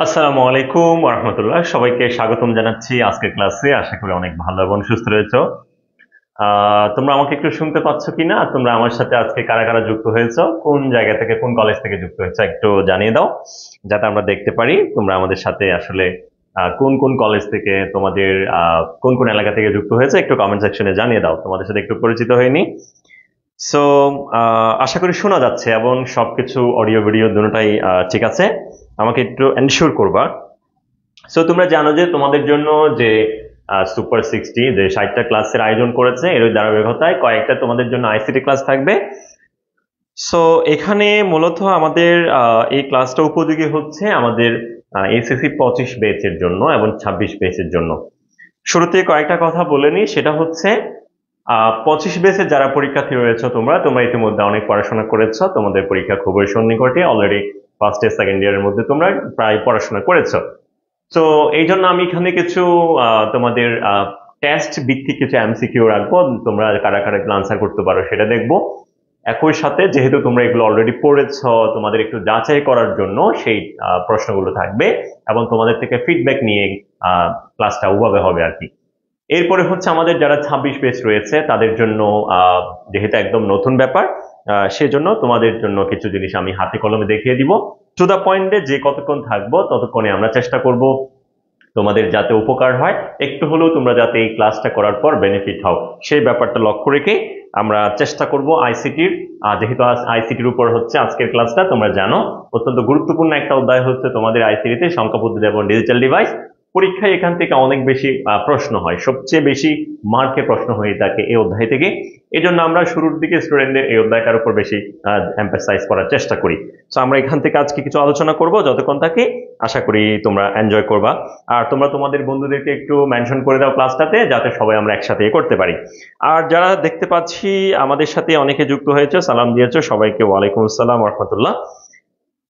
আসসালামু আলাইকুম ওয়া রাহমাতুল্লাহ। সবাইকে স্বাগতম জানাচ্ছি আজকের ক্লাসে। আশা করি অনেক ভালো এবং সুস্থ রয়েছো। তোমরা আমাকে একটু শুনতে পাচ্ছ কিনা? তোমরা আমার সাথে আজকে কারা কারা যুক্ত হয়েছো, কোন জায়গা থেকে, কোন কলেজ থেকে যুক্ত হয়েছো একটু জানিয়ে দাও, যাতে আমরা দেখতে পারি তোমরা আমাদের সাথে আসলে কোন কোন কলেজ থেকে, তোমাদের কোন কোন এলাকা থেকে যুক্ত হয়েছে একটু কমেন্ট সেকশনে জানিয়ে দাও। তোমাদের সাথে একটু পরিচিত হয়নি। সো আশা করি শোনা যাচ্ছে এবং সবকিছু অডিও ভিডিও দুটোটাই ঠিক আছে। আমাকে একটু এনশিওর করবা। সো তোমরা জানো যে তোমাদের জন্য যে সুপার 60 যে 60টা ক্লাসের আয়োজন করেছে, এর ধারাবাহিকতায় কয়েকটা তোমাদের জন্য আইসিটি ক্লাস থাকবে। সো এখানে মূলত আমাদের এই ক্লাসটা উপযোগী হচ্ছে আমাদের এসএসসি 25 ব্যাচের জন্য এবং 26 ব্যাচের জন্য। শুরুতে কয়েকটা কথা বলে নিই, সেটা হচ্ছে 25 ব্যাচের যারা পরীক্ষার্থী রয়েছে, তোমরা তোমরা ইতিমধ্যে অনেক পড়াশোনা করেছো, তোমাদের পরীক্ষা খুবই সন্নিকটে, অলরেডি ফার্স্ট ইয়ার সেকেন্ড ইয়ারের মধ্যে তোমরা প্রায় পড়াশোনা করেছো। তো এই জন্য আমি এখানে কিছু তোমাদের টেস্ট ভিত্তিক কিছু এমসিকিউ রাখবো, তোমরা কারা কারা এগুলো আনসার করতে পারো সেটা দেখবো। একই সাথে যেহেতু তোমরা এগুলো অলরেডি পড়েছো, তোমাদের একটু যাচাই করার জন্য সেই প্রশ্নগুলো থাকবে এবং তোমাদের থেকে ফিডব্যাক নিয়ে ক্লাসটা ওভাবে হবে আর কি। এরপরে হচ্ছে আমাদের যারা 26 ব্যাচ রয়েছে তাদের জন্য যেহেতু একদম নতুন ব্যাপার, সেজন্য তোমাদের জন্য কিছু জিনিস আমি হাতে কলমে দেখিয়ে দিব। টু দা পয়েন্টে যে কতক্ষণ থাকবো ততক্ষণে আমরা চেষ্টা করব তোমাদের যাতে উপকার হয়, একটু হলেও তোমরা যাতে এই ক্লাসটা করার পর বেনিফিট হও সেই ব্যাপারটা লক্ষ্য রেখে আমরা চেষ্টা করব আইসিটির। যেহেতু আইসিটির উপর হচ্ছে আজকের ক্লাসটা, তোমরা জানো অত্যন্ত গুরুত্বপূর্ণ একটা অধ্যায় হচ্ছে তোমাদের আইসিটিতে সংখ্যা পদ্ধতি এবং ডিজিটাল ডিভাইস। পরীক্ষায় এখান থেকে অনেক বেশি প্রশ্ন হয়, সবচেয়ে বেশি মার্কে প্রশ্ন হয়ে থাকে এই অধ্যায় থেকে। এই জন্য আমরা শুরুর দিকে স্টুডেন্টদের এই অধ্যায়টার উপর বেশি এমফাসাইজ করার চেষ্টা করি। তো আমরা এখান থেকে আজকে কিছু আলোচনা করব, যতক্ষণ থাকে আশা করি তোমরা এনজয় করবা। আর তোমরা তোমাদের বন্ধুদেরকে একটু মেনশন করে দাও ক্লাসটাতে, যাতে সবাই আমরা একসাথে করতে পারি। আর যারা দেখতে পাচ্ছি আমাদের সাথে অনেকে যুক্ত হয়েছে, সালাম দিয়েছো সবাইকে, ওয়ালাইকুম আসসালাম ওয়া রাহমাতুল্লাহ।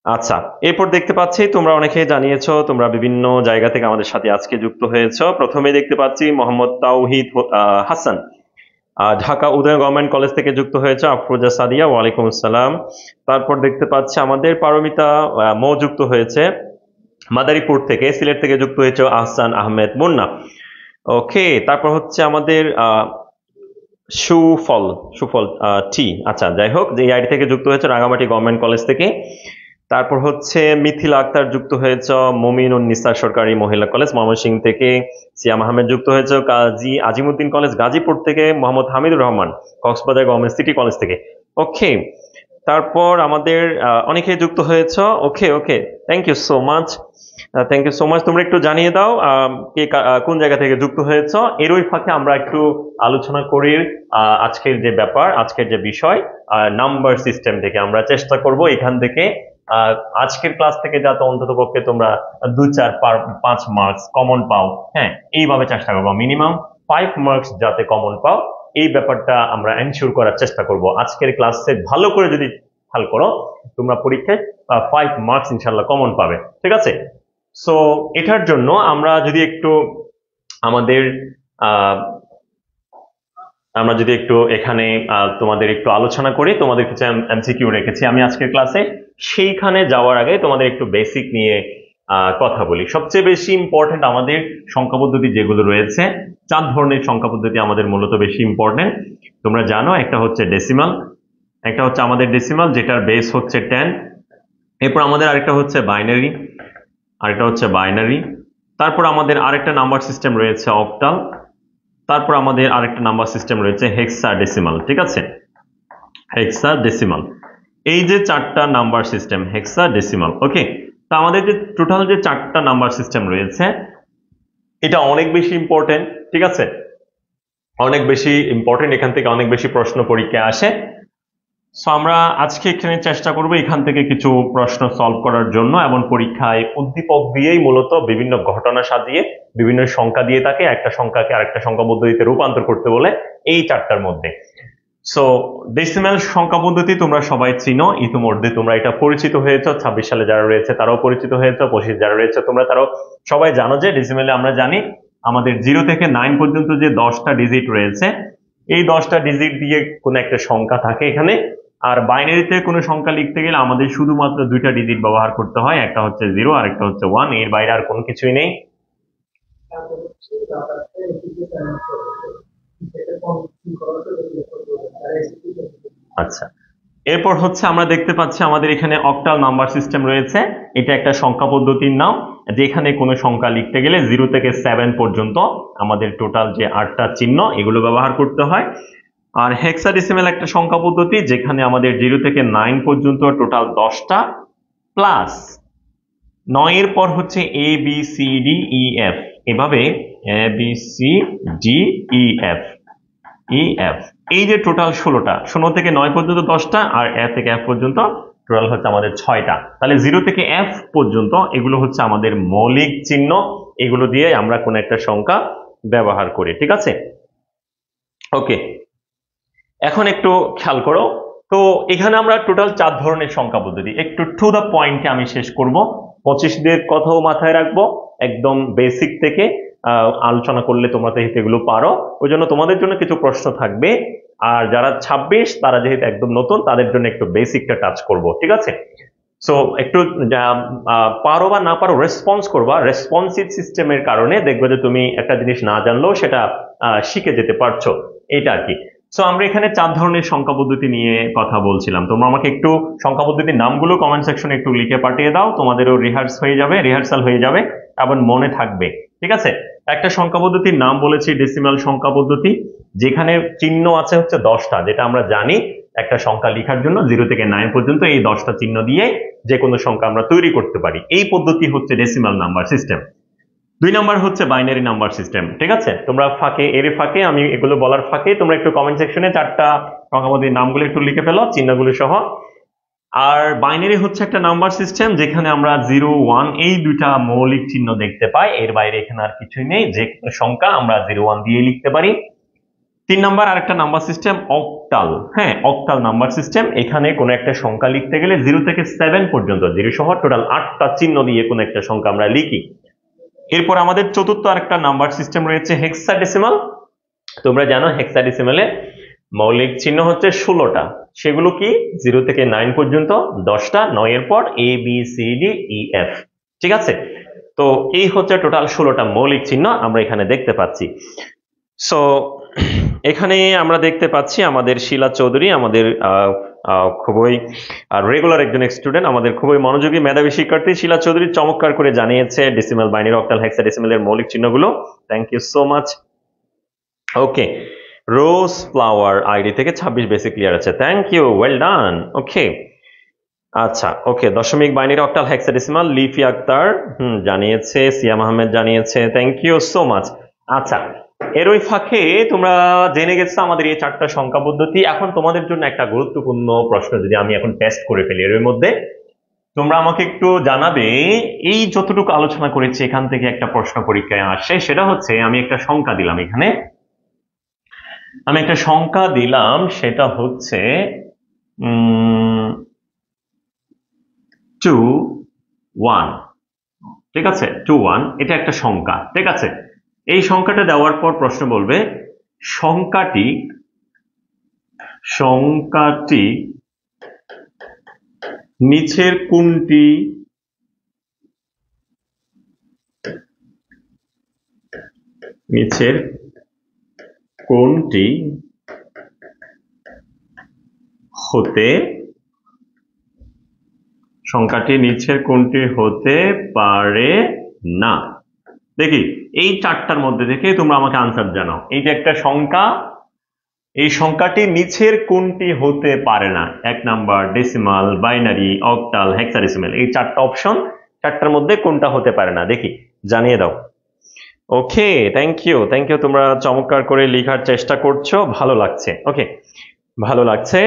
আচ্ছা, এরপর দেখতে পাচ্ছি তোমরা অনেকে জানিয়েছো তোমরা বিভিন্ন জায়গা থেকে আমাদের সাথে আজকে যুক্ত হয়েছো। প্রথমে দেখতে পাচ্ছি মোহাম্মদ তাওহিদ হাসান, ঢাকা উদয় গভর্নমেন্ট কলেজ থেকে যুক্ত হয়েছে। আফরোজা সাদিয়া, ওয়ালাইকুম আসসালাম। তারপর দেখতে পাচ্ছি আমাদের পারমিতা মৌ যুক্ত হয়েছে মাদারীপুর থেকে। সিলেট থেকে যুক্ত হয়েছে আহসান আহমেদ মুন্না। ওকে, তারপর হচ্ছে আমাদের সুফল সুফল টি, আচ্ছা যাই হোক, যে আইডি থেকে যুক্ত হয়েছে রাঙামাটি গভর্নমেন্ট কলেজ থেকে। তারপর হচ্ছে মিথিলা আক্তার যুক্ত হয়েছে মমিনুন নিসা সরকারি মহিলা কলেজ ময়মনসিংহ থেকে। সিয়াম আহমেদ যুক্ত হয়েছে কাজী আজিমুদ্দিন কলেজ গাজীপুর থেকে। Mohammad Hamidur Rahman Cox's Bazar government city college থেকে। ওকে, তারপর আমাদের অনেকে যুক্ত হয়েছে। Okay okay, thank you so much, thank you so much. তোমরা একটু জানিয়ে দাও কে কোন জায়গা থেকে যুক্ত হয়েছে। এরই ফাঁকে আমরা একটু আলোচনা করি আজকের যে ব্যাপার, আজকের যে বিষয়, নাম্বার সিস্টেম থেকে আমরা চেষ্টা করব এখান থেকে আজকের ক্লাস থেকে যাতে অন্তত পক্ষে তোমরা 2, 4, 5 মার্কস কমন পাও। হ্যাঁ, এইভাবে চেষ্টা করবো, মিনিমাম 5 মার্কস যাতে কমন পাও, এই ব্যাপারটা আমরা এনশিওর করার চেষ্টা করব। আজকের ক্লাসে ভালো করে যদি খেয়াল করো, তোমরা পরীক্ষায় 5 মার্কস ইনশাল্লাহ কমন পাবে, ঠিক আছে? সো এটার জন্য আমরা যদি একটু আমাদের আহ আমরা যদি একটু এখানে তোমাদের একটু আলোচনা করি, তোমাদের কিছু এমসিকিউ রেখেছি আমি আজকের ক্লাসে। সেইখানে যাওয়ার আগে তোমাদের একটু বেসিক নিয়ে কথা বলি। সবচেয়ে বেশি ইম্পর্টেন্ট আমাদের সংখ্যা পদ্ধতি যেগুলো রয়েছে, 4 ধরনের সংখ্যা পদ্ধতি আমাদের মূলত বেশি ইম্পর্টেন্ট। তোমরা জানো, একটা হচ্ছে ডেসিমাল, একটা হচ্ছে আমাদের ডেসিমাল যেটার বেস হচ্ছে 10, এরপর আমাদের আরেকটা হচ্ছে বাইনারি, তারপর আমাদের আরেকটা নাম্বার সিস্টেম রয়েছে অক্টাল, তারপর আমাদের আরেকটা নাম্বার সিস্টেম রয়েছে হেক্সাডেসিমাল। ঠিক আছে, হেক্সাডেসিমাল। এই যে চারটা নাম্বার সিস্টেম হেক্সাডেসিমাল। ওকে, তো আমাদের যে টোটাল যে চারটা নাম্বার সিস্টেম রয়েছে এটা অনেক বেশি ইম্পর্টেন্ট। ঠিক আছে, অনেক বেশি ইম্পর্টেন্ট, এখান থেকে অনেক বেশি প্রশ্ন পরীক্ষায় আসে। সো আমরা আজকে এখানে চেষ্টা করব এখান থেকে কিছু প্রশ্ন সলভ করার জন্য, এবং পরীক্ষায় উদ্দীপক দিয়েই মূলত বিভিন্ন ঘটনা সাজিয়ে বিভিন্ন সংখ্যা দিয়ে থাকে, একটা সংখ্যাকে আরেকটা সংখ্যা পদ্ধতিতে রূপান্তর করতে বলে এই চারটার মধ্যে। সো ডেসিমাল সংখ্যা পদ্ধতি তোমরা সবাই চিনো, ইতিমধ্যে তোমরা এটা পরিচিত হয়েছ, 26 সালে যারা রয়েছে তারাও পরিচিত হয়েছ, 25 যারা রয়েছে তোমরা তারাও সবাই জানো যে ডেসিমালে আমরা জানি আমাদের 0 থেকে 9 পর্যন্ত যে 10টা ডিজিট রয়েছে, এই 10টা ডিজিট দিয়ে কোনো একটা সংখ্যা থাকে এখানে। আর বাইনারিতে কোনো সংখ্যা লিখতে গেলে আমাদের শুধুমাত্র দুইটা ডিজিট ব্যবহার করতে হয়, একটা হচ্ছে 0 আর একটা হচ্ছে 1, এর বাইরে আর কোনো কিছুই নেই। আচ্ছা, এরপর হচ্ছে আমরা দেখতে পাচ্ছি আমাদের এখানে অক্টাল নাম্বার সিস্টেম রয়েছে। এটা একটা সংখ্যা পদ্ধতির নাম, যেখানে কোনো সংখ্যা লিখতে গেলে 0 থেকে 7 পর্যন্ত আমাদের টোটাল যে 8টা চিহ্ন এগুলো ব্যবহার করতে হয়। আর হেক্সাডেসিমাল একটা সংখ্যা পদ্ধতি, যেখানে আমাদের 0 থেকে 9 পর্যন্ত টোটাল 10টা প্লাস 9 এর পর হচ্ছে A B C D E F, এভাবে A B C D E F এই যে টোটাল 16টা, 16 থেকে 9 পর্যন্ত 10টা, আর এ থেকে এফ পর্যন্ত টোটাল হচ্ছে আমাদের 6টা। তাহলে 0 থেকে এফ পর্যন্ত এগুলো হচ্ছে আমাদের মৌলিক চিহ্ন, এগুলো দিয়ে আমরা কোন একটা সংখ্যা ব্যবহার করি। ঠিক আছে, ওকে, এখন একটু খেয়াল করো। তো এখানে আমরা টোটাল 4 ধরনের সংখ্যা পদ্ধতি, একটু টু দা পয়েন্টে আমি শেষ করব, 25 দের কথাও মাথায় রাখবো, একদম বেসিক থেকে আলোচনা করলে তোমরা তো এগুলো পারো, ওই জন্য তোমাদের জন্য কিছু প্রশ্ন থাকবে। আর যারা 26 তারা যেহেতু একদম নতুন, তাদের জন্য একটু বেসিকটা টাচ করব। ঠিক আছে, সো একটু পারো বা না পারো রেসপন্স করবা, রেসপন্সিভ সিস্টেমের কারণে দেখবে যে তুমি একটা জিনিস না জানলেও সেটা শিখে যেতে পারছো, এটা আর কি। সো আমরা এখানে 4 ধরনের সংখ্যা পদ্ধতি নিয়ে কথা বলছিলাম। তোমরা আমাকে একটু সংখ্যা পদ্ধতির নামগুলো কমেন্ট সেকশনে একটু লিখে পাঠিয়ে দাও, তোমাদেরও রিহার্সাল হয়ে যাবে এবং মনে থাকবে। ঠিক আছে, একটা সংখ্যা পদ্ধতির নাম বলেছি ডেসিমাল সংখ্যা পদ্ধতি, যেখানে চিহ্ন আছে হচ্ছে 10টা, যেটা আমরা জানি একটা সংখ্যা লেখার জন্য 0 থেকে 9 পর্যন্ত এই 10টা চিহ্ন দিয়ে যে কোনো সংখ্যা আমরা তৈরি করতে পারি, এই পদ্ধতি হচ্ছে ডেসিমাল নাম্বার সিস্টেম। 2 নাম্বার হচ্ছে বাইনারি নাম্বার সিস্টেম। ঠিক আছে, তোমরা ফাঁকে আমি এগুলো বলার ফাঁকে তোমরা একটু কমেন্ট সেকশনে 4টা সংখ্যা পদ্ধতির নামগুলো একটু লিখে ফেলো, চিহ্নগুলো সহ। আর বাইনারি হচ্ছে একটা নাম্বার সিস্টেম যেখানে আমরা 0 1 এই দুইটা মৌলিক চিহ্ন দেখতে পাই, এর বাইরে এখানে আর কিছুই নেই, যে কোনো সংখ্যা আমরা 0 1 দিয়ে লিখতে পারি। 3 নাম্বার আরেকটা নাম্বার সিস্টেম অক্টাল। হ্যাঁ, অক্টাল নাম্বার সিস্টেম, এখানে কোনো একটা সংখ্যা লিখতে গেলে 0 থেকে 7 পর্যন্ত 0 সহ টোটাল 8টা চিহ্ন দিয়ে কোনো একটা সংখ্যা আমরা লিখি। এরপর আমাদের চতুর্থ আরেকটা নাম্বার সিস্টেম রয়েছে হেক্সাডেসিমাল। তোমরা জানো হেক্সাডেসিমালে মৌলিক চিহ্ন হচ্ছে 16টা, সেগুলো কি 0 থেকে 9 পর্যন্ত 10টা, 9 এর পর A B C D E F. ঠিক আছে, তো এই হচ্ছে টোটাল 16টা মৌলিক চিহ্ন আমরা এখানে দেখতে পাচ্ছি। সো এখানে আমরা দেখতে পাচ্ছি আমাদের শিলা চৌধুরী, আমাদের খুবই রেগুলার একজন স্টুডেন্ট, আমাদের খুবই মনোযোগী মেধাবী শিক্ষার্থী শিলা চৌধুরী চমৎকার করে জানিয়েছে ডেসিমাল, বাইনারি, অক্টাল, হেক্সাডেসিমালের মৌলিক চিহ্নগুলো। Thank you so much. Okay, rose flower ID থেকে 26 বেসিক ক্লিয়ার আছে, thank you, well done. Okay, আচ্ছা, ওকে, দশমিক, binary, octal, hexadecimal Lifi Akter জানিয়েছে, সিয়াম আহমেদ জানিয়েছে, থ্যাংক ইউ সো মাচ। আচ্ছা, এর ওই ফাঁকে তোমরা জেনে গেছো আমাদের এই 4টা সংখ্যা পদ্ধতি। এখন তোমাদের জন্য একটা গুরুত্বপূর্ণ প্রশ্ন যদি আমি এখন টেস্ট করে ফেলি, এর মধ্যে তোমরা আমাকে একটু জানাবে, এই যতটুকু আলোচনা করেছি এখান থেকে একটা প্রশ্ন পরীক্ষায় আসে, সেটা হচ্ছে আমি একটা সংখ্যা দিলাম এখানে, সেটা হচ্ছে 2 1। ঠিক আছে, 2 1 এটা একটা সংখ্যা। ঠিক আছে, এই সংখ্যাটা দেওয়ার পর প্রশ্ন বলবে সংখ্যাটি নিচের কোনটি হতে সংখ্যাটি নিচের কোনটি হতে পারে না? দেখি এই চারটার মধ্যে থেকে তোমরা আমাকে আনসার জানাও। এই যে একটা সংখ্যা, এই সংখ্যাটি নিচের কোনটি হতে পারে না? 1 number, decimal, binary, octal, hexadecimal, এই চারটা অপশন, চারটার মধ্যে কোনটা হতে পারে না দেখি জানিয়ে দাও। ওকে, থ্যাংক ইউ, তোমরা চমৎকার করে লেখার চেষ্টা করছো, ভালো লাগছে। ওকে, ভালো লাগছে।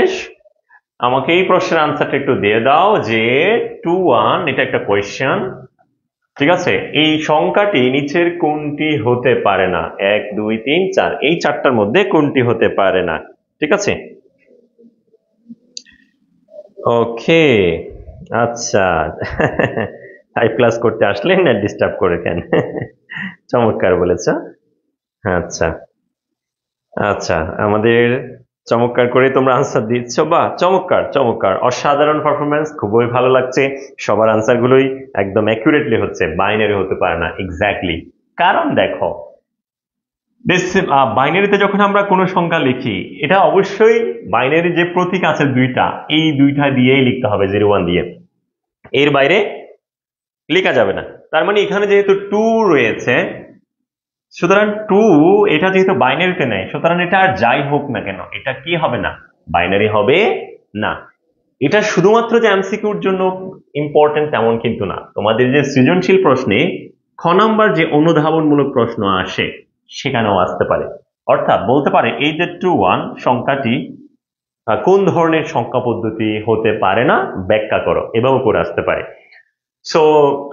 আমাকে এই প্রশ্নের আনসারটা একটু দিয়ে দাও যে 21, এটা একটা কোয়েশ্চেন, ঠিক আছে? এই সংখ্যাটি নিচের কোনটি হতে পারে না? 1 2 3 4, এই চারটার মধ্যে কোনটি হতে পারে না? ঠিক আছে, ওকে, আচ্ছা। 5 ক্লাস করতে আসলে না ডিস্টার্ব করে কেন? চমৎকার বলেছ। আচ্ছা আচ্ছা, আমাদের চমৎকার করে তোমরা আনসার দিচ্ছ, বাহ, চমৎকার চমৎকার, অসাধারণ পারফরমেন্স, খুবই ভালো লাগছে। সবার আনসার গুলোই একদম অ্যাকুরেটলি হচ্ছে, বাইনারি হতে পারে না, এক্স্যাক্টলি। কারণ দেখো, বাইনারিতে যখন আমরা কোনো সংখ্যা লিখি, এটা অবশ্যই বাইনারি যে প্রতীক আছে দুইটা, এই দুইটা দিয়েই লিখতে হবে, 01 দিয়ে, এর বাইরে লেখা যাবে না। তার মানে এখানে যেহেতু 2 রয়েছে, সুতরাং 2 এটা যেহেতু বাইনারিতে নেই, সুতরাং এটা আর যাই হোক না কেন, এটা কি হবে না? বাইনারি হবে না। এটা শুধুমাত্র যে এমসিকিউর জন্য ইম্পর্টেন্ট তেমন কিন্তু না, তোমাদের যে সৃজনশীল প্রশ্নে খ নাম্বার যে অনুধাবনমূলক প্রশ্ন আসে সেখানেও আসতে পারে। অর্থাৎ বলতে পারে এই যে 21 সংখ্যাটি কোন ধরনের সংখ্যা পদ্ধতি হতে পারে না, ব্যাখ্যা করো, এভাবে করে আসতে পারে। সো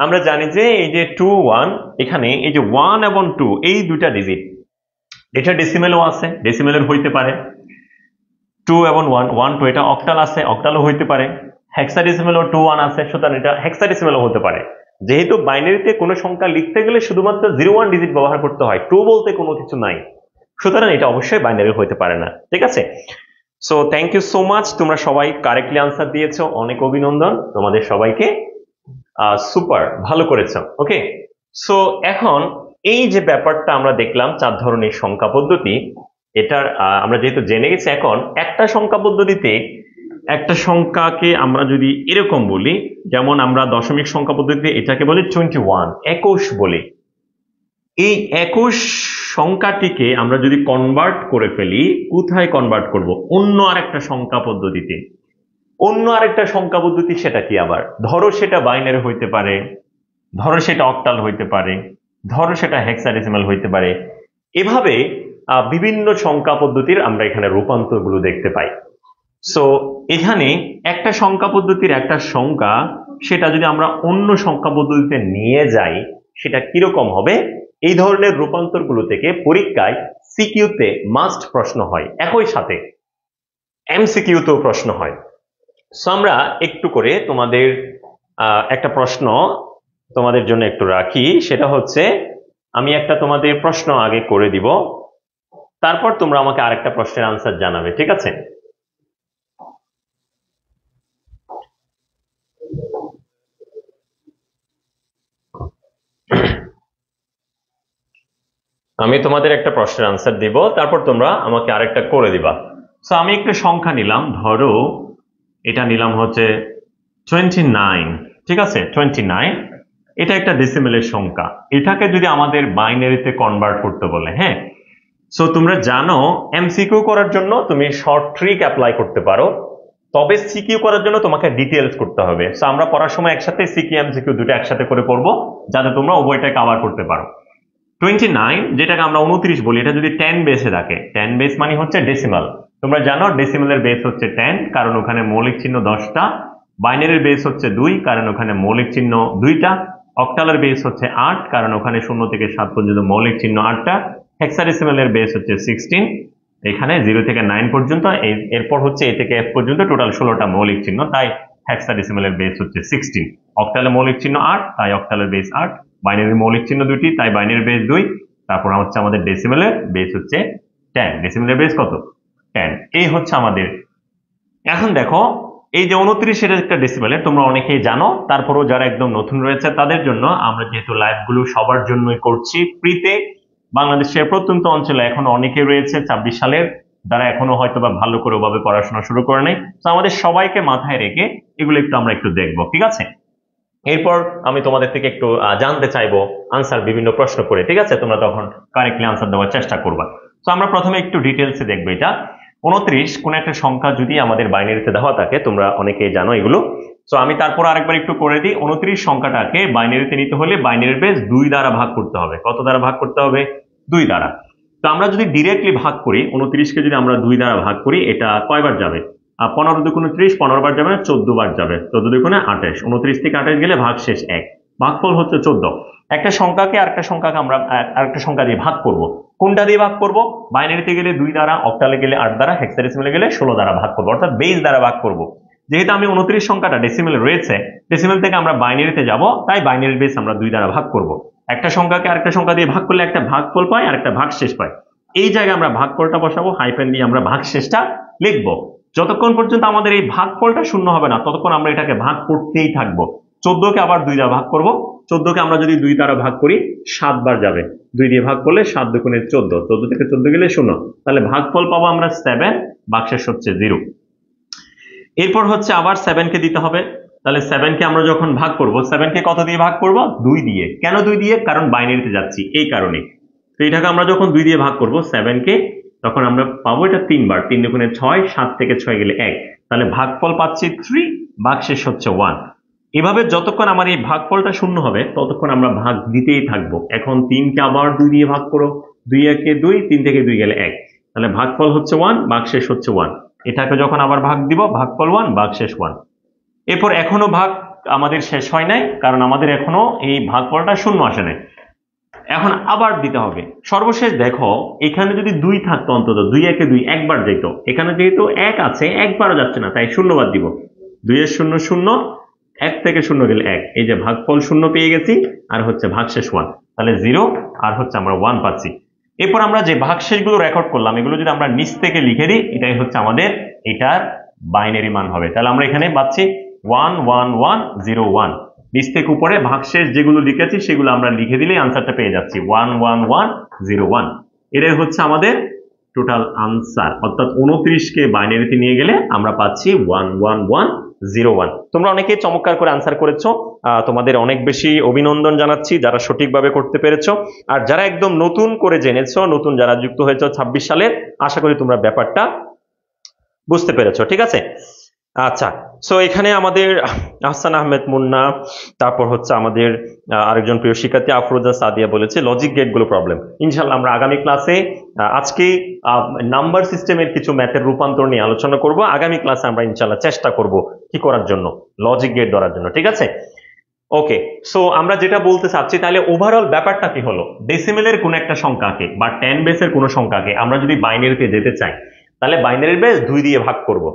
আমরা জানি যে এই যে 21, এখানে এই যে 1 এবং 2 এই দুইটা ডিজিট, এটা ডেসিমেলও আছে, ডেসিমেলের হইতে পারে। 2 এবং 1, 1 2, এটা অক্টাল আছে, অক্টালও হইতে পারে। হেক্সাডেসিমেলও 2 1 আছে, সুতরাং এটা হেক্সাডেসিমেলও হতে পারে। যেহেতু বাইনারিতে কোনো সংখ্যা লিখতে গেলে শুধুমাত্র 01 ডিজিট ব্যবহার করতে হয়, 2 বলতে কোনো কিছু নাই, সুতরাং এটা অবশ্যই বাইনারি হইতে পারে না। ঠিক আছে, so thank you so much, তোমরা সবাই কারেক্টলি আনসার দিয়েছো, অনেক অভিনন্দন তোমাদের সবাইকে, সুপার, ভালো করেছো। ওকে, সো এখন এই যে ব্যাপারটা আমরা দেখলাম 4 ধরনের সংখ্যা পদ্ধতি, এটার আমরা যেহেতু জেনে গেছি, এখন একটা সংখ্যা পদ্ধতিতে একটা সংখ্যাকে আমরা যদি এরকম বলি, যেমন আমরা দশমিক সংখ্যা পদ্ধতিতে এটাকে বলি 21, 21 বলি। এই 21 সংখ্যাটিকে আমরা যদি কনভার্ট করে ফেলি, কোথায় কনভার্ট করব? অন্য আরেকটা সংখ্যা পদ্ধতিতে। অন্য আরেকটা সংখ্যা পদ্ধতি সেটা কি আবার? ধরো সেটা বাইনারি হইতে পারে, ধরো সেটা অক্টাল হইতে পারে, ধরো সেটা হেক্সাডেসিমাল হইতে পারে। এভাবে বিভিন্ন সংখ্যা পদ্ধতির আমরা এখানে রূপান্তরগুলো দেখতে পাই। সো এখানে একটা সংখ্যা পদ্ধতির একটা সংখ্যা, সেটা যদি আমরা অন্য সংখ্যা পদ্ধতিতে নিয়ে যাই, সেটা কিরকম হবে? এই ধরনের রূপান্তরগুলো থেকে পরীক্ষায় সিকিউতে মাস্ট প্রশ্ন হয়, একই সাথে এমসিকিউতেও প্রশ্ন হয়। সো আমরা একটু করে তোমাদের একটা প্রশ্ন তোমাদের জন্য একটু রাখি, সেটা হচ্ছে আমি একটা তোমাদের প্রশ্ন আগে করে দিব, তারপর তোমরা আমাকে আরেকটা প্রশ্নের আনসার জানাবে, ঠিক আছে? আমি তোমাদের একটা প্রশ্নের আনসার দিব, তারপর তোমরা আমাকে আরেকটা করে দিবা। সো আমি একটা সংখ্যা নিলাম, ধরো এটা নিলাম হচ্ছে 29, ঠিক আছে? 29, এটা একটা ডেসিমেলের সংখ্যা, এটাকে যদি আমাদের বাইনারিতে কনভার্ট করতে বলে, হ্যাঁ, সো তোমরা জানো এমসিকিউ করার জন্য তুমি শর্ট ট্রিক অ্যাপ্লাই করতে পারো, তবে সিকিউ করার জন্য তোমাকে ডিটেলস করতে হবে। সো আমরা পড়ার সময় একসাথে সিকিউ এমসিকিউ দুটো একসাথে করে পড়বো, যাতে তোমরা উভয়টা কভার করতে পারো। 29, যেটাকে আমরা 29 বলি, এটা যদি 10 বেসে থাকে, 10 বেস মানে হচ্ছে ডেসিমাল। তোমরা জানো ডেসিমালের বেস হচ্ছে 10, কারণ ওখানে মৌলিক চিহ্ন 10টা। বাইনারির বেস হচ্ছে 2, কারণ ওখানে মৌলিক চিহ্ন 2টা। অক্টালের বেস হচ্ছে 8, কারণ ওখানে 0 থেকে 7 পর্যন্ত মৌলিক চিহ্ন 8টা। হেক্সাডেসিমালের বেস হচ্ছে 16, এখানে 0 থেকে 9 পর্যন্ত, এরপর হচ্ছে A থেকে F পর্যন্ত টোটাল 16টা মৌলিক চিহ্ন, তাই হেক্সাডেসিমালের বেস হচ্ছে 16। অক্টালের মৌলিক চিহ্ন 8, তাই অক্টালের বেস 8। বাইনারির মৌলিক চিহ্ন 2টি, তাই বাইনারির বেস 2। তারপর হচ্ছে আমাদের ডেসিমেলের বেস হচ্ছে 10, ডেসিমেলের বেস কত? 10। এই হচ্ছে আমাদের। এখন দেখো এই যে 29, এটা একটা ডেসিমেলের, তোমরা অনেকেই জানো, তারপরও যারা একদম নতুন রয়েছে তাদের জন্য আমরা যেহেতু লাইভগুলো সবার জন্যই করছি ফ্রিতে, বাংলাদেশের প্রত্যন্ত অঞ্চলে এখন অনেকে রয়েছে 26 সালের যারা এখনো হয়তো বা ভালো করে ওভাবে পড়াশোনা শুরু করে নাই। তো আমাদের সবাইকে মাথায় রেখে এগুলো আমরা একটু দেখবো, ঠিক আছে? এরপর আমি তোমাদের থেকে একটু জানতে চাইবো আনসার বিভিন্ন প্রশ্ন করে, ঠিক আছে? তোমরা তখন কারেক্টলি আনসার দেওয়ার চেষ্টা করবা। তো আমরা প্রথমে একটু ডিটেলসে দেখবো এটা। 29 কোন একটা সংখ্যা যদি আমাদের বাইনারিতে দেওয়া থাকে, তোমরা অনেকেই জানো এগুলো। তো আমি তারপর আরেকবার একটু করে দিই। 29 সংখ্যাটাকে বাইনারিতে নিতে হলে বাইনারির বেস 2 দ্বারা ভাগ করতে হবে। কত দ্বারা ভাগ করতে হবে? 2 দ্বারা। তো আমরা যদি ডিরেক্টলি ভাগ করি, 29 কে যদি আমরা 2 দ্বারা ভাগ করি, এটা কয়বার যাবে? 15 দুগুণে 30, 15 বার যাবে না, 14 বার যাবে। 14 দুগুণে 28, 29 থেকে 28 গেলে ভাগশেষ 1, ভাগফল হচ্ছে 14। একটা সংখ্যাকে আরেকটা সংখ্যাকে আমরা আরেকটা সংখ্যা দিয়ে ভাগ করব। কোনটা দিয়ে ভাগ করব? বাইনারিতে গেলে 2 দ্বারা, অক্টালে গেলে 8 দ্বারা, হেক্সাডেসিমেলে গেলে 16 দ্বারা ভাগ করব, অর্থাৎ বেস দ্বারা ভাগ করব। যেহেতু আমি 29 সংখ্যাটা ডেসিমেলে রয়েছে, ডেসিমেল থেকে আমরা বাইনারিতে যাব, তাই বাইনারির বেস আমরা 2 দ্বারা ভাগ করব। একটা সংখ্যাকে আরেকটা সংখ্যা দিয়ে ভাগ করলে একটা ভাগফল পাই আর একটা ভাগশেষ পাই। এই জায়গায় আমরা ভাগফলটা বসাবো, হাইফেন দিয়ে আমরা ভাগশেষটা লিখবো। যতক্ষণ পর্যন্ত আমাদের এই ভাগফলটা শূন্য হবে না, ততক্ষণ আমরা এটাকে ভাগ করতেই থাকবো। 14 কে আবার 2 দ্বারা ভাগ করব। 14 কে আমরা যদি 2 দ্বারা ভাগ করি, 7 বার যাবে। 2 দিয়ে ভাগ করলে 7 দুগুণে 14, 14 থেকে 14 গেলে 0, তাহলে ভাগফল পাবো আমরা 7, ভাগশেষ হচ্ছে 0। এরপর হচ্ছে আবার 7 কে দিতে হবে। তাহলে 7 কে আমরা যখন ভাগ করব, 7 কে কত দিয়ে ভাগ করব? 2 দিয়ে। কেন 2 দিয়ে? কারণ বাইনারিতে যাচ্ছি, এই কারণে। তো এটাকে আমরা যখন 2 দিয়ে ভাগ করব 7 কে, তখন আমরা পাবো এটা 3 বার। 3 দুগুণে 6, 7 থেকে 6 গেলে 1, তাহলে ভাগফল পাচ্ছি 3, ভাগশেষ হচ্ছে 1। এভাবে যতক্ষণ আমার এই ভাগফলটা শূন্য হবে, ততক্ষণ আমরা ভাগ দিতেই থাকবো। এখন 3 কে আবার 2 দিয়ে ভাগ করো, 2 একে 2, 3 থেকে 2 গেলে 1, তাহলে ভাগফল হচ্ছে 1, ভাগশেষ হচ্ছে 1। এটাকে যখন আবার ভাগ দিব, ভাগফল 1, ভাগশেষ 1। এরপর এখনো ভাগ আমাদের শেষ হয় নাই, কারণ আমাদের এখনো এই ভাগফলটা শূন্য আসে নাই। এখন আবার দিতে হবে। সর্বশেষ দেখো, এখানে যদি 2 থাকতো, অন্তত 2 একে 2 একবার যেত। এখানে যেহেতু 1 আছে, একবারও যাচ্ছে না, তাই শূন্য বাদ দিব। 2 এর 0 0, 1 থেকে 0 গেলে 1, এই যে ভাগফল 0 পেয়ে গেছি, আর হচ্ছে ভাগশেষ 1, তাহলে 0, আর হচ্ছে আমরা 1 পাচ্ছি। এরপর আমরা যে ভাগশেষগুলো রেকর্ড করলাম, এগুলো যদি আমরা নিচ থেকে লিখে দিই, এটাই হচ্ছে আমাদের এটার বাইনারি মান হবে। তাহলে আমরা এখানে পাচ্ছি 1 1 1 0 1। নিচ থেকে উপরে ভাগশেষ যেগুলো লিখেছি সেগুলো আমরা লিখে দিলেই আনসারটা পেয়ে যাচ্ছি, 1 1 1 0 1। এটাই হচ্ছে আমাদের টোটাল আনসার। অর্থাৎ 29 কে বাইনারিতে নিয়ে গেলে আমরা পাচ্ছি 1 1 1 0 1। তোমরা অনেকেই চমৎকার করে আনসার করেছো, তোমাদের অনেক বেশি অভিনন্দন জানাচ্ছি যারা সঠিকভাবে করতে পেরেছো। আর যারা একদম নতুন করে জেনেছো, নতুন যারা যুক্ত হয়েছো 26 সালে, আশা করি তোমরা ব্যাপারটা বুঝতে পেরেছো, ঠিক আছে? আচ্ছা, সো এখানে আমাদের আহসান আহমেদ মুন্না, তারপর হচ্ছে আমাদের আরেকজন প্রিয় শিক্ষার্থী আফরোজা সাদিয়া বলেছে লজিক গেট গুলো প্রবলেম। ইনশাল্লাহ আমরা আগামী ক্লাসে আজকে নাম্বার সিস্টেমের কিছু ম্যাথের রূপান্তর নিয়ে আলোচনা করব। আগামী ক্লাসে আমরা ইনশাল্লাহ চেষ্টা করব কি করার জন্য, লজিক গেট ধরার জন্য, ঠিক আছে? ওকে, সো আমরা যেটা বলতে চাচ্ছি, তাহলে ওভারঅল ব্যাপারটা কি হলো? ডেসিমেলের কোন একটা সংখ্যাকে বা 10 বেসের কোন সংখ্যাকে আমরা যদি বাইনারিতে যেতে চাই, তাহলে বাইনারির বেস 2 দিয়ে ভাগ করব।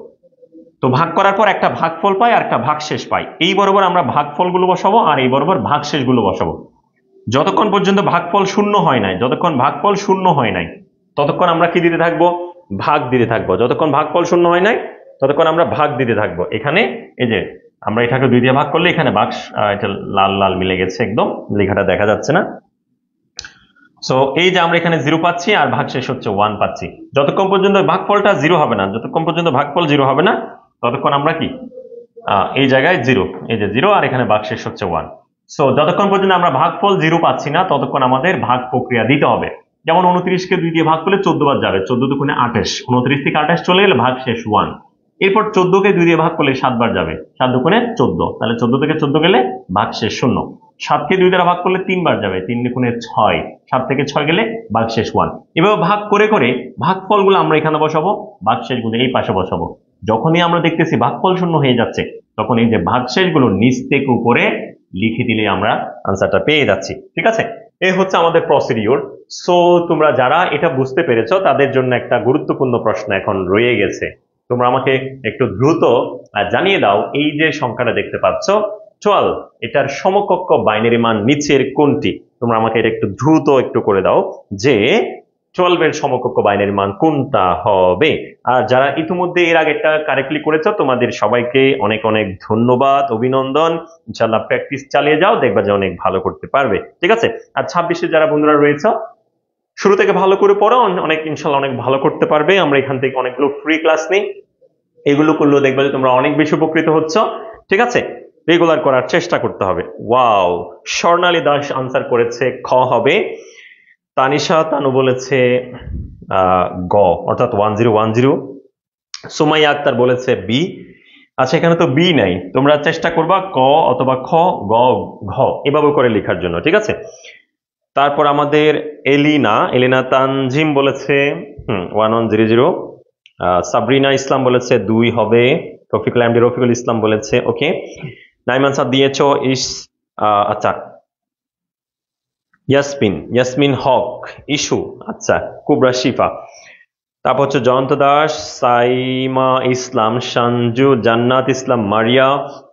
তো ভাগ করার পর একটা ভাগফল পাই আর একটা ভাগশেষ পাই। এই বরাবর আমরা ভাগফলগুলো বসাবো আর এই বরাবর ভাগশেষগুলো বসাবো। যতক্ষণ পর্যন্ত ভাগফল শূন্য হয় নাই, যতক্ষণ ভাগফল শূন্য হয় নাই, ততক্ষণ আমরা কি দিতে থাকবো? ভাগ দিতে থাকবো। যতক্ষণ ভাগফল শূন্য হয় নাই, ততক্ষণ আমরা ভাগ দিতে থাকবো। এখানে এই যে আমরা এটাকে 2 দিয়ে ভাগ করলে এখানে ভাগ, এটা লাল লাল মিলে গেছে, একদম লেখাটা দেখা যাচ্ছে না। সো এই যে আমরা এখানে 0 পাচ্ছি আর ভাগশেষ হচ্ছে 1 পাচ্ছি। যতক্ষণ পর্যন্ত ভাগফলটা 0 হবে না, যতক্ষণ পর্যন্ত ভাগফল 0 হবে না, ততক্ষণ আমরা কি এই জায়গায় 0, এই যে 0, আর এখানে ভাগশেষ হচ্ছে 1। সো যতক্ষণ পর্যন্ত আমরা ভাগফল 0 পাচ্ছি না, ততক্ষণ আমাদের ভাগ প্রক্রিয়া দিতে হবে। যেমন 29 কে 2 দিয়ে ভাগ করলে 14 বার যাবে, 14 দুগুণে 28, 29 থেকে 28 চলে গেলে ভাগশেষ 1। এরপর 14 কে 2 দিয়ে ভাগ করলে 7 বার যাবে, 7 দুগুণে 14, তাহলে 14 থেকে 14 গেলে ভাগশেষ 0। 7 কে 2 দ্বারা ভাগ করলে 3 বার যাবে, 3 দুগুণে 6, 7 থেকে 6 গেলে ভাগশেষ 1। এভাবে ভাগ করে করে ভাগফলগুলো আমরা এখানে বসাবো, ভাগশেষগুলো এই পাশে বসাবো। যখনই আমরা দেখতেছি ভাগফল শূন্য হয়ে যাচ্ছে, তখন এই যে ভাগশেষগুলো নিচ থেকে উপরে লিখে দিলে আমরা আনসারটা পেয়ে যাচ্ছি, ঠিক আছে? এই হচ্ছে আমাদের প্রসিডিওর। সো তোমরা যারা এটা বুঝতে পেরেছো, তাদের জন্য একটা গুরুত্বপূর্ণ প্রশ্ন এখন রয়ে গেছে। তোমরা আমাকে একটু দ্রুত জানিয়ে দাও, এই যে সংখ্যাটা দেখতে পাচ্ছ 12, এটার সমকক্ষ বাইনারি মান নিচের কোনটি? তোমরা আমাকে এটা একটু দ্রুত একটু করে দাও যে 12 এর সমকক্ষ বাইনারি মান কোনটা হবে। আর যারা ইতিমধ্যে এর আগে একটা কারেক্টলি করেছো, তোমাদের সবাইকে অনেক অনেক ধন্যবাদ, অভিনন্দন। ইনশাআল্লাহ প্র্যাকটিস চালিয়ে যাও, দেখবা যে অনেক ভালো করতে পারবে, ঠিক আছে? আর 26-এ যারা বন্ধুরা রয়েছে, শুরু থেকে ভালো করে পড়ো, অনেক ইনশাল্লাহ অনেক ভালো করতে পারবে। আমরা এখান থেকে অনেকগুলো ফ্রি ক্লাস নিই, এগুলো করলেও দেখবে যে তোমরা অনেক বেশি উপকৃত হচ্ছ। ঠিক আছে, রেগুলার করার চেষ্টা করতে হবে। ওয়াও, স্বর্ণালী দাস আনসার করেছে খ হবে। তানিশা তানু বলেছে গ অর্থাৎ 1010। সুমাইয়া আক্তার বলেছে বি। আচ্ছা, এখানে তো বি নাই, তোমরা চেষ্টা করবা ক অথবা খ, গ, ঘ এভাবে করে লেখার জন্য। ঠিক আছে, তারপর আমাদের এলিনা তানজিম বলেছে 1100। সাবরিনা ইসলাম বলেছে 2 হবে। রফিকুল ইসলাম বলেছে ওকে। নাইমান সাদ দিয়েছ ইস। আচ্ছা, ইয়াসমিন হক, ইস্যু, আচ্ছা, কুবরা শিফা। তারপর হচ্ছে জয়ন্ত দাস, সাইমা ইসলাম, সঞ্জু, জান্নাত ইসলাম, মারিয়া,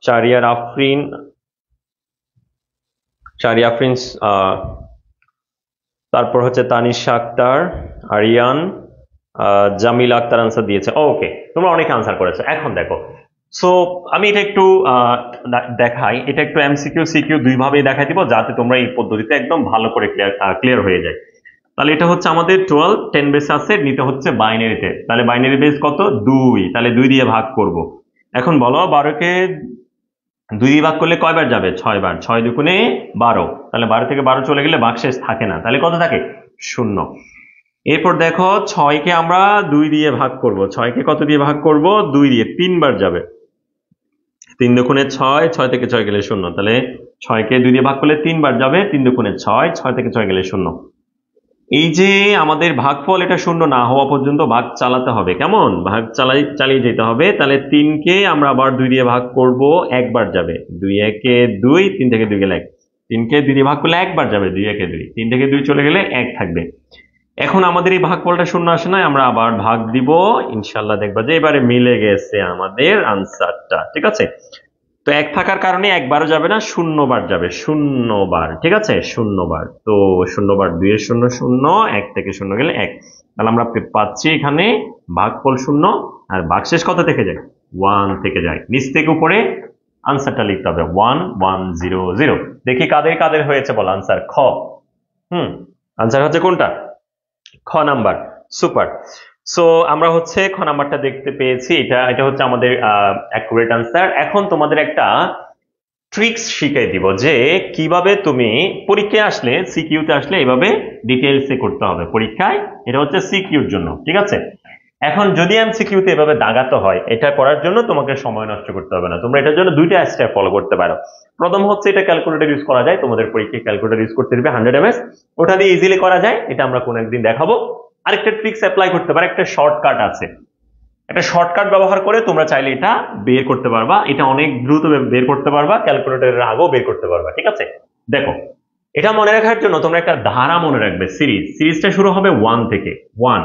শারিয়ার আফরিন, তারপর হচ্ছে তানিশা আক্তার, আরিয়ান, জামিল আক্তার আনসার দিয়েছে। ওকে, তোমরা অনেকে আনসার করেছো। এখন দেখো, সো আমি এটা একটু দেখাই, এটা একটু এমসিকিউ সিকিউ দুইভাবেই দেখাই দিব, যাতে তোমরা এই পদ্ধতিতে একদম ভালো করে ক্লিয়ার হয়ে যায়। তাহলে এটা হচ্ছে আমাদের 10 বেস আছে, নিতে হচ্ছে বাইনারিতে। তাহলে বাইনারি বেস কত? 2। তাহলে 2 দিয়ে ভাগ করব। এখন বলো, 12কে 2 দিয়ে ভাগ করলে কয়বার যাবে? 6 বার। 6 দুগুণে 12। তাহলে 12 থেকে 12 চলে গেলে ভাগশেষ থাকে না, তাহলে কত থাকে? 0। এরপর দেখো, 6কে আমরা 2 দিয়ে ভাগ করব। 6কে কত দিয়ে ভাগ করব? 2 দিয়ে। 3 বার যাবে। 3 দুগুণে 6, 6 থেকে 6 গেলে 0। তাহলে 6কে 2 দিয়ে ভাগ করলে 3 বার যাবে। 3 দুগুণে 6, 6 থেকে 6 গেলে 0। এই যে আমাদের ভাগফল, এটা 0 না হওয়া পর্যন্ত ভাগ চালাতে হবে। কেমন? ভাগ চালিয়ে যেতে হবে। তাহলে 3কে আমরা আবার 2 দিয়ে ভাগ করব, একবার যাবে। 2 একে 2, 3 থেকে 2 গেলে 1। 3কে 2 দিয়ে ভাগ করলে একবার যাবে, 2 একে 2। 3 থেকে 2 চলে গেলে 1 থাকবে। এখন আমাদের এই ভাগফলটা 0 আসে না, আমরা আবার ভাগ দিব। ইনশাল্লাহ দেখবা যে এবারে মিলে গেছে আমাদের আনসারটা। ঠিক আছে, তো 1 থাকার কারণে একবারও যাবে না, 0 বার যাবে। 0 বার। ঠিক আছে, 0 বার। তো 0 বার, 2 এর 0 0, 1 থেকে 0 গেলে 1। তাহলে আমরা পাচ্ছি এখানে ভাগফল 0, আর ভাগশেষ কত থেকে যায়? 1 থেকে যায়। নিচ থেকে উপরে আনসারটা লিখতে হবে 1100। দেখি কাদের কাদের হয়েছে বল আনসার। খ, আনসার হচ্ছে কোনটা? খ নাম্বার। সুপার। সো আমরা হচ্ছে খ নাম্বারটা দেখতে পেয়েছি। এটা হচ্ছে আমাদের অ্যাকুরেট আনসার। এখন তোমাদের একটা ট্রিক্স শিখিয়ে দিব, যে কিভাবে তুমি পরীক্ষায় আসলে, সিকিউতে আসলে এভাবে ডিটেইলসে করতে হবে পরীক্ষায়। এটা হচ্ছে সিকিউর জন্য। ঠিক আছে, এখন যদি এমসিকিউতে এভাবে দাগাতে হয়, এটা করার জন্য তোমাকে সময় নষ্ট করতে হবে না। তোমরা এটার জন্য 2টা স্টেপ ফলো করতে পারো। প্রথম হচ্ছে, এটা ক্যালকুলেটর ইউজ করা যায়। তোমাদের পরীক্ষায় ক্যালকুলেটর ইউজ করতে দিবে 100 ms, ওটা দিয়ে ইজিলি করা যায়। এটা আমরা কোনো একদিন দেখাবো। আরেকটা ট্রিক্স অ্যাপ্লাই করতে পারো, একটা শর্টকাট আছে। একটা শর্টকাট ব্যবহার করে তোমরা চাইলে এটা বের করতে পারবা। এটা অনেক দ্রুত বের করতে পারবা, ক্যালকুলেটরের আগেও বের করতে পারবা। ঠিক আছে, দেখো, এটা মনে রাখার জন্য তোমরা একটা ধারা মনে রাখবে। সিরিজটা শুরু হবে 1 থেকে। 1,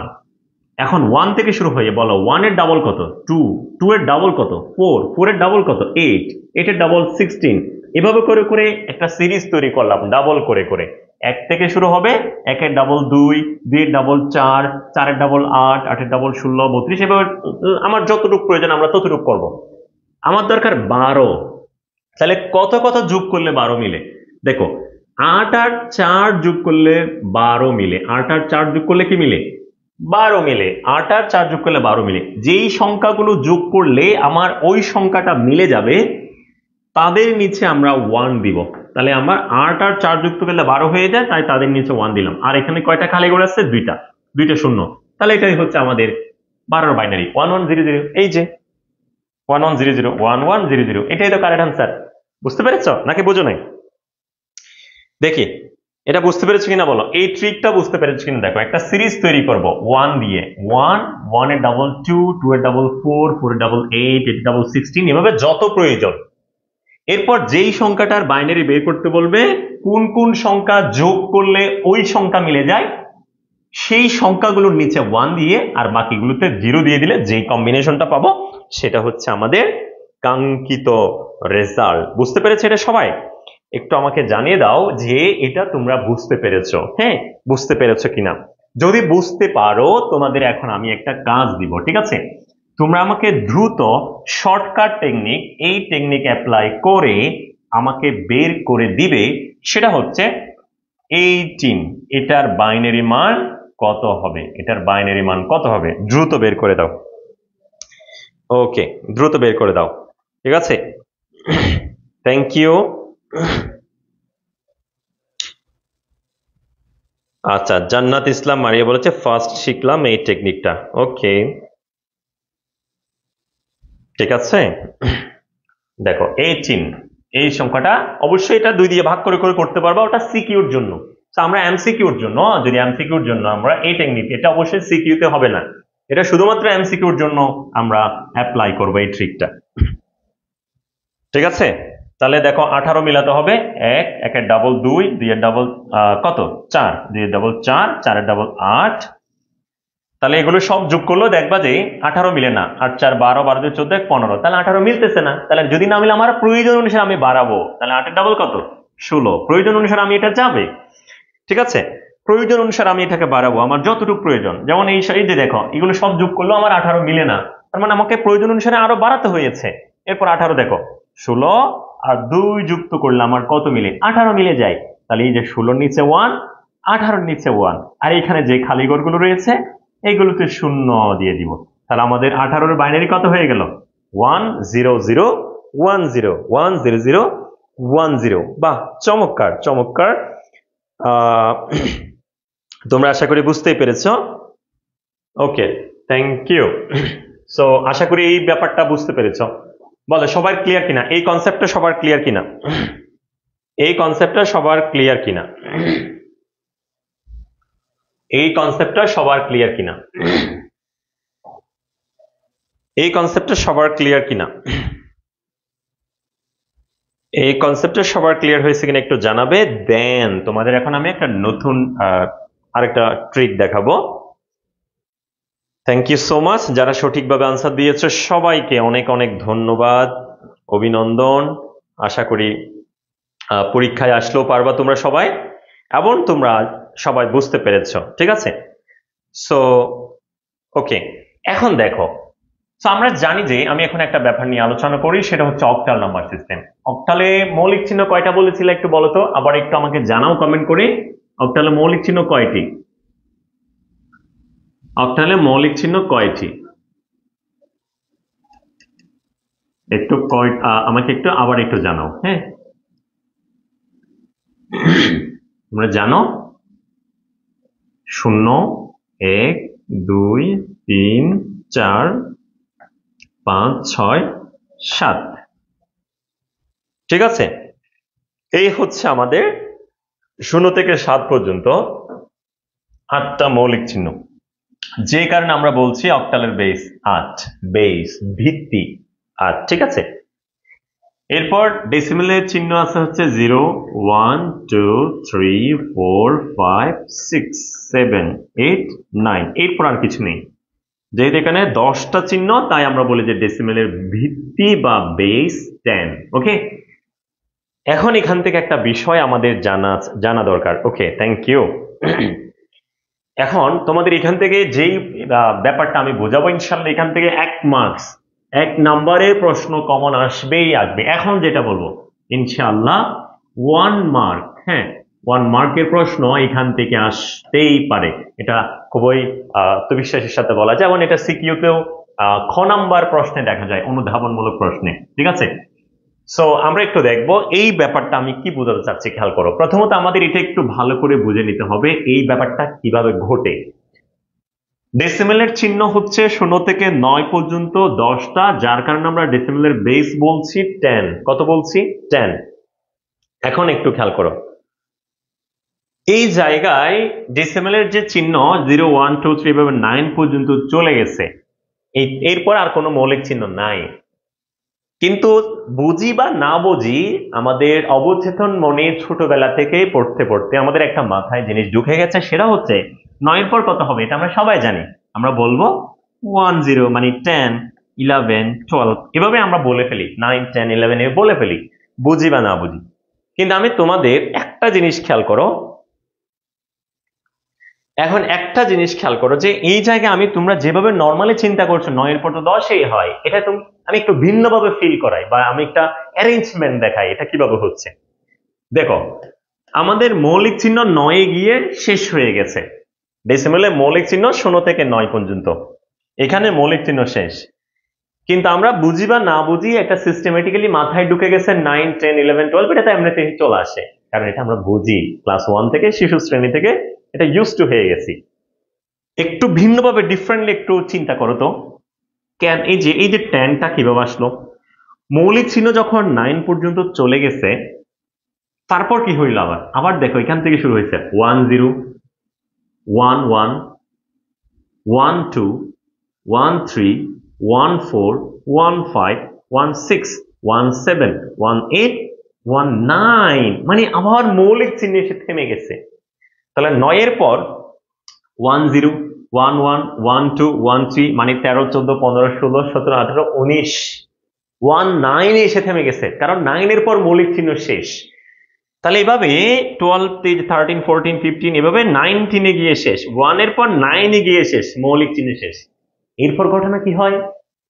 এখন 1 থেকে শুরু হয়ে বলো 1 এর ডাবল কত? 2, 2 এর ডাবল কত? 4, 4 এর ডাবল কত? 8, 8 এর ডাবল 16। এভাবে করে করে একটা সিরিজ তৈরি করলাম, ডাবল করে করে। 1 থেকে শুরু হবে, 1 এর ডাবল 2, 2 এর ডাবল 4, 4 এর ডাবল 8, 8 এর ডাবল 16, 32। এভাবে আমার যতটুকু প্রয়োজন আমরা ততটুকু করব। আমার দরকার 12। তাহলে কত কত যোগ করলে 12 মিলে? দেখো, 8 আর 4 যোগ করলে 12 মিলে। 8 আর 4 যোগ করলে কি মিলে? 12 মিলে। 8 আর 4 যোগ করলে 12 মিলে। যেই সংখ্যাগুলো যোগ করলে আমার ওই সংখ্যাটা মিলে যাবে, তাদের নিচে আমরা 1 দিব। তাহলে আমার 8 আর 4 যুক্ত করলে 12 হয়ে যায়, তাই তাদের নিচে 1 দিলাম। আর এখানে কয়টা খালি ঘর আছে? 2টা, 2টা শূন্য। তাহলে এটাই হচ্ছে আমাদের 12 বাইনারি 1100। এই যে 1100, এটাই তো কারেক্ট আনসার। বুঝতে পেরেছো নাকি বুঝো নাই? দেখি এটা বুঝতে পেরেছো কিনা বলো। এই ট্রিকটা বুঝতে পেরেছো কিনা দেখো। একটা সিরিজ তৈরি করব 1 দিয়ে। 1 এর ডাবল 2, 2 এর ডাবল 4, 4 এর ডাবল 8, 8 এর ডাবল 16, এভাবে যত প্রয়োজন। এরপর যেই সংখ্যাটার বাইনারি বের করতে বলবে, কোন কোন সংখ্যা যোগ করলে ওই সংখ্যা মিলে যায়, সেই সংখ্যাগুলোর নিচে 1 দিয়ে আর বাকিগুলোতে 0 দিয়ে দিলে যেই কম্বিনেশনটা পাবো, সেটা হচ্ছে আমাদের কাঙ্ক্ষিত রেজাল্ট। বুঝতে পেরেছো এটা সবাই? একটু আমাকে জানিয়ে দাও যে এটা তোমরা বুঝতে পেরেছো। হ্যাঁ, বুঝতে পেরেছো কিনা। যদি বুঝতে পারো, তোমাদের এখন আমি একটা কাজ দিব। ঠিক আছে, তোমরা আমাকে দ্রুত শর্টকাট টেকনিক, এই টেকনিক অ্যাপ্লাই করে আমাকে বের করে দিবে। সেটা হচ্ছে 18, এটার বাইনারি মান কত হবে? এটার বাইনারি মান কত হবে? দ্রুত বের করে দাও। ওকে, দ্রুত বের করে দাও। ঠিক আছে, থ্যাংক ইউ। আচ্ছা, জান্নাত ইসলাম মারিয়া বলেছে ফার্স্ট শিখলাম এই টেকনিকটা। ওকে, ঠিক আছে। দেখো 18, এই সংখ্যাটা অবশ্যই এটা 2 দিয়ে ভাগ করে করে করতে পারবা, ওটা সিকিউর জন্য। আমরা এমসিকিউর জন্য, যদি এমসিকিউর জন্য আমরা এই টেকনিক, এটা অবশ্যই সিকিউতে হবে না, এটা শুধুমাত্র এমসিকিউর জন্য আমরা অ্যাপ্লাই করব এই ট্রিকটা। ঠিক আছে, তাহলে দেখো 18 মিলাতে হবে, 1 একের ডাবল 2, 2 এর ডাবল কত 4, 2 এর ডাবল 4, 4 এর ডাবল 8। তাহলে এগুলো সব যোগ করলেও দেখবা যে 18 মিলে না। 8 4 12, 12 2 14, 15, তাহলে 18 মিলতেছে না। তাহলে যদি না মিলে আমার প্রয়োজন অনুসারে আমি বাড়াবো, তাহলে 8 এর ডাবল কত 16, প্রয়োজন অনুসারে আমি এটা যাবে। ঠিক আছে, প্রয়োজন অনুসারে আমি এটাকে বাড়াবো আমার যতটুকু প্রয়োজন। যেমন এই যে দেখো এগুলো সব যোগ করলেও আমার 18 মিলে না, তার মানে আমাকে প্রয়োজন অনুসারে আরো বাড়াতে হয়েছে। এরপর 18 দেখো 16 আর 2 যুক্ত করলে আমার কত মিলে? 18 মিলে যায়। তাহলে এই যে 16 নিচে 1, 18 নিচে 1, আর এখানে যে খালি ঘরগুলো রয়েছে এইগুলোতে 0 দিয়ে দিব। তাহলে আমাদের 18 এর বাইনারি কত হয়ে গেল? 10010, বাহ, চমৎকার চমৎকার। তোমরা আশা করি বুঝতেই পেরেছো। ওকে, থ্যাংক ইউ। সো আশা করি এই ব্যাপারটা বুঝতে পেরেছো। বলো সবার ক্লিয়ার কিনা? এই কনসেপ্টটা সবার ক্লিয়ার কিনা? এই কনসেপ্টটা সবার ক্লিয়ার কিনা? এই কনসেপ্টটা সবার ক্লিয়ার কিনা? এই কনসেপ্টটা সবার ক্লিয়ার কিনা? এই কনসেপ্টটা সবার ক্লিয়ার হয়েছে কিনা একটু জানাবে। দেন তোমাদের এখন আমি একটা নতুন আরেকটা ট্রিক দেখাবো। থ্যাংক ইউ সো মাচ, যারা সঠিকভাবে আনসার দিয়েছো সবাইকে অনেক অনেক ধন্যবাদ, অভিনন্দন। আশা করি পরীক্ষায় আসলেও পারবা তোমরা সবাই, এবং তোমরা সবাই বুঝতে পেরেছো। ঠিক আছে, সো ওকে, এখন দেখো, তো আমরা জানি যে আমি এখন একটা ব্যাপার নিয়ে আলোচনা করি, সেটা হচ্ছে অক্টাল নাম্বার সিস্টেম। অক্টালে মৌলিক চিহ্ন কয়টা বলেছিলে একটু বলো তো, আবার একটু আমাকে জানাও কমেন্ট করে। অক্টালে মৌলিক চিহ্ন কয়টি? অক্টালে মৌলিক চিহ্ন কয়টি? একটু আমাকে একটু আবার একটু জানাও। হ্যাঁ, তোমরা জানো 0 1 2 3 4 5 6 7। ঠিক আছে, এই হচ্ছে আমাদের 0 থেকে 7 পর্যন্ত 8টা মৌলিক চিহ্ন, যে কারণে আমরা বলছি অক্টালের বেস 8, বেস ভিত্তি 8। ঠিক আছে, এরপর ডেসিমেলের চিহ্ন আছে হচ্ছে 0 1 2 3 4 5 6 7 8 9, এরপর আর কিছু নেই। যেহেতু এখানে 10টা চিহ্ন, তাই আমরা বলি যে ডেসিমেলের ভিত্তি বা বেস 10। ওকে, এখন এখান থেকে একটা বিষয় আমাদের জানা দরকার। ওকে, থ্যাংক ইউ। এখন তোমাদের এখান থেকে যেই ব্যাপারটা আমি বোঝাবো, ইনশাল্লাহ এখান থেকে 1 মার্কস, 1 নাম্বারের প্রশ্ন কমন আসবেই আসবে। এখন যেটা বলবো ইনশাল্লাহ 1 মার্ক, হ্যাঁ 1 মার্কের প্রশ্ন এখান থেকে আসতেই পারে, এটা খুবই আত্মবিশ্বাসের সাথে বলা যায়, এবং এটা সিকিউতেও খ নাম্বার প্রশ্নে দেখা যায়, অনুধাবনমূলক প্রশ্নে। ঠিক আছে, সো আমরা একটু দেখবো এই ব্যাপারটা আমি কি বোঝাতে চাচ্ছি। খেয়াল করো, প্রথমত আমাদের এটা একটু ভালো করে বুঝে নিতে হবে এই ব্যাপারটা কিভাবে ঘটে। ডেসিমেলের চিহ্ন হচ্ছে 0 থেকে 9 পর্যন্ত 10টা, যার কারণে আমরা ডেসিমেলের বেস বলছি 10। কত বলছি? 10। এখন একটু খেয়াল করো, এই জায়গায় ডেসিমেলের যে চিহ্ন 0 1 2 3 এভাবে 9 পর্যন্ত চলে গেছে, এরপর আর কোনো মৌলিক চিহ্ন নাই। কিন্তু বুঝি বা না বুঝি আমাদের অবচেতন মনে ছোটবেলা থেকে পড়তে পড়তে আমাদের একটা মাথায় জিনিস ঢুকে গেছে, সেটা হচ্ছে 9 এর পর কত হবে এটা আমরা সবাই জানি। আমরা বলবো 1 0, মানে 10 11 12, এভাবে আমরা বলে ফেলি, 9 10 11 এ বলে ফেলি, বুঝি বা না বুঝি। কিন্তু আমি তোমাদের একটা জিনিস খেয়াল করো, এখন একটা জিনিস খেয়াল করো যে এই জায়গায় আমি, তোমরা যেভাবে নর্মালি চিন্তা করছো 9 এর পর তো 10ই হয়, এটা আমি একটু ভিন্নভাবে ফিল করাই বা আমি একটা অ্যারেঞ্জমেন্ট দেখাই এটা কিভাবে হচ্ছে। দেখো আমাদের মৌলিক চিহ্ন 9 গিয়ে শেষ হয়ে গেছে। ডেসিমেলে মৌলিক চিহ্ন 0 থেকে 9 পর্যন্ত, এখানে মৌলিক চিহ্ন শেষ। কিন্তু আমরা বুঝি বা না বুঝি একটা সিস্টেমেটিক্যালি মাথায় ঢুকে গেছে 9, 10, 11, 12, এটা তো এমনিতেই চলে আসে, কারণ এটা আমরা বুঝি ক্লাস 1 থেকে, শিশু শ্রেণী থেকে এটা ইউজ টু হয়ে গেছি। একটু ভিন্নভাবে ডিফারেন্টলি একটু চিন্তা করো তো, কেন এই যে 10টা কিভাবে আসলো? মৌলিক চিহ্ন যখন 9 পর্যন্ত চলে গেছে, তারপর কি হইল? আবার আবার দেখো এখান থেকে শুরু হয়েছে 1 0 1 1 1 2 1 3 1 4 1 5 1 6 1 7 1 8 1 9, মানে আবার মৌলিক চিহ্ন এসে থেমে গেছে। তাহলে 9 এর পর 1 0 1 1 1 2 1 3, মানে 13 14 15 16 17 18 19, 1 9 এ এসে থেমে গেছে, কারণ 9 এর পর মৌলিক চিহ্ন শেষ। তাহলে এভাবে 12 13 14 15 এভাবে 19 এ গিয়ে শেষ, 1 এর পর 9 এ গিয়ে শেষ, মৌলিক চিহ্ন শেষ। এরপর ঘটনা কি হয়?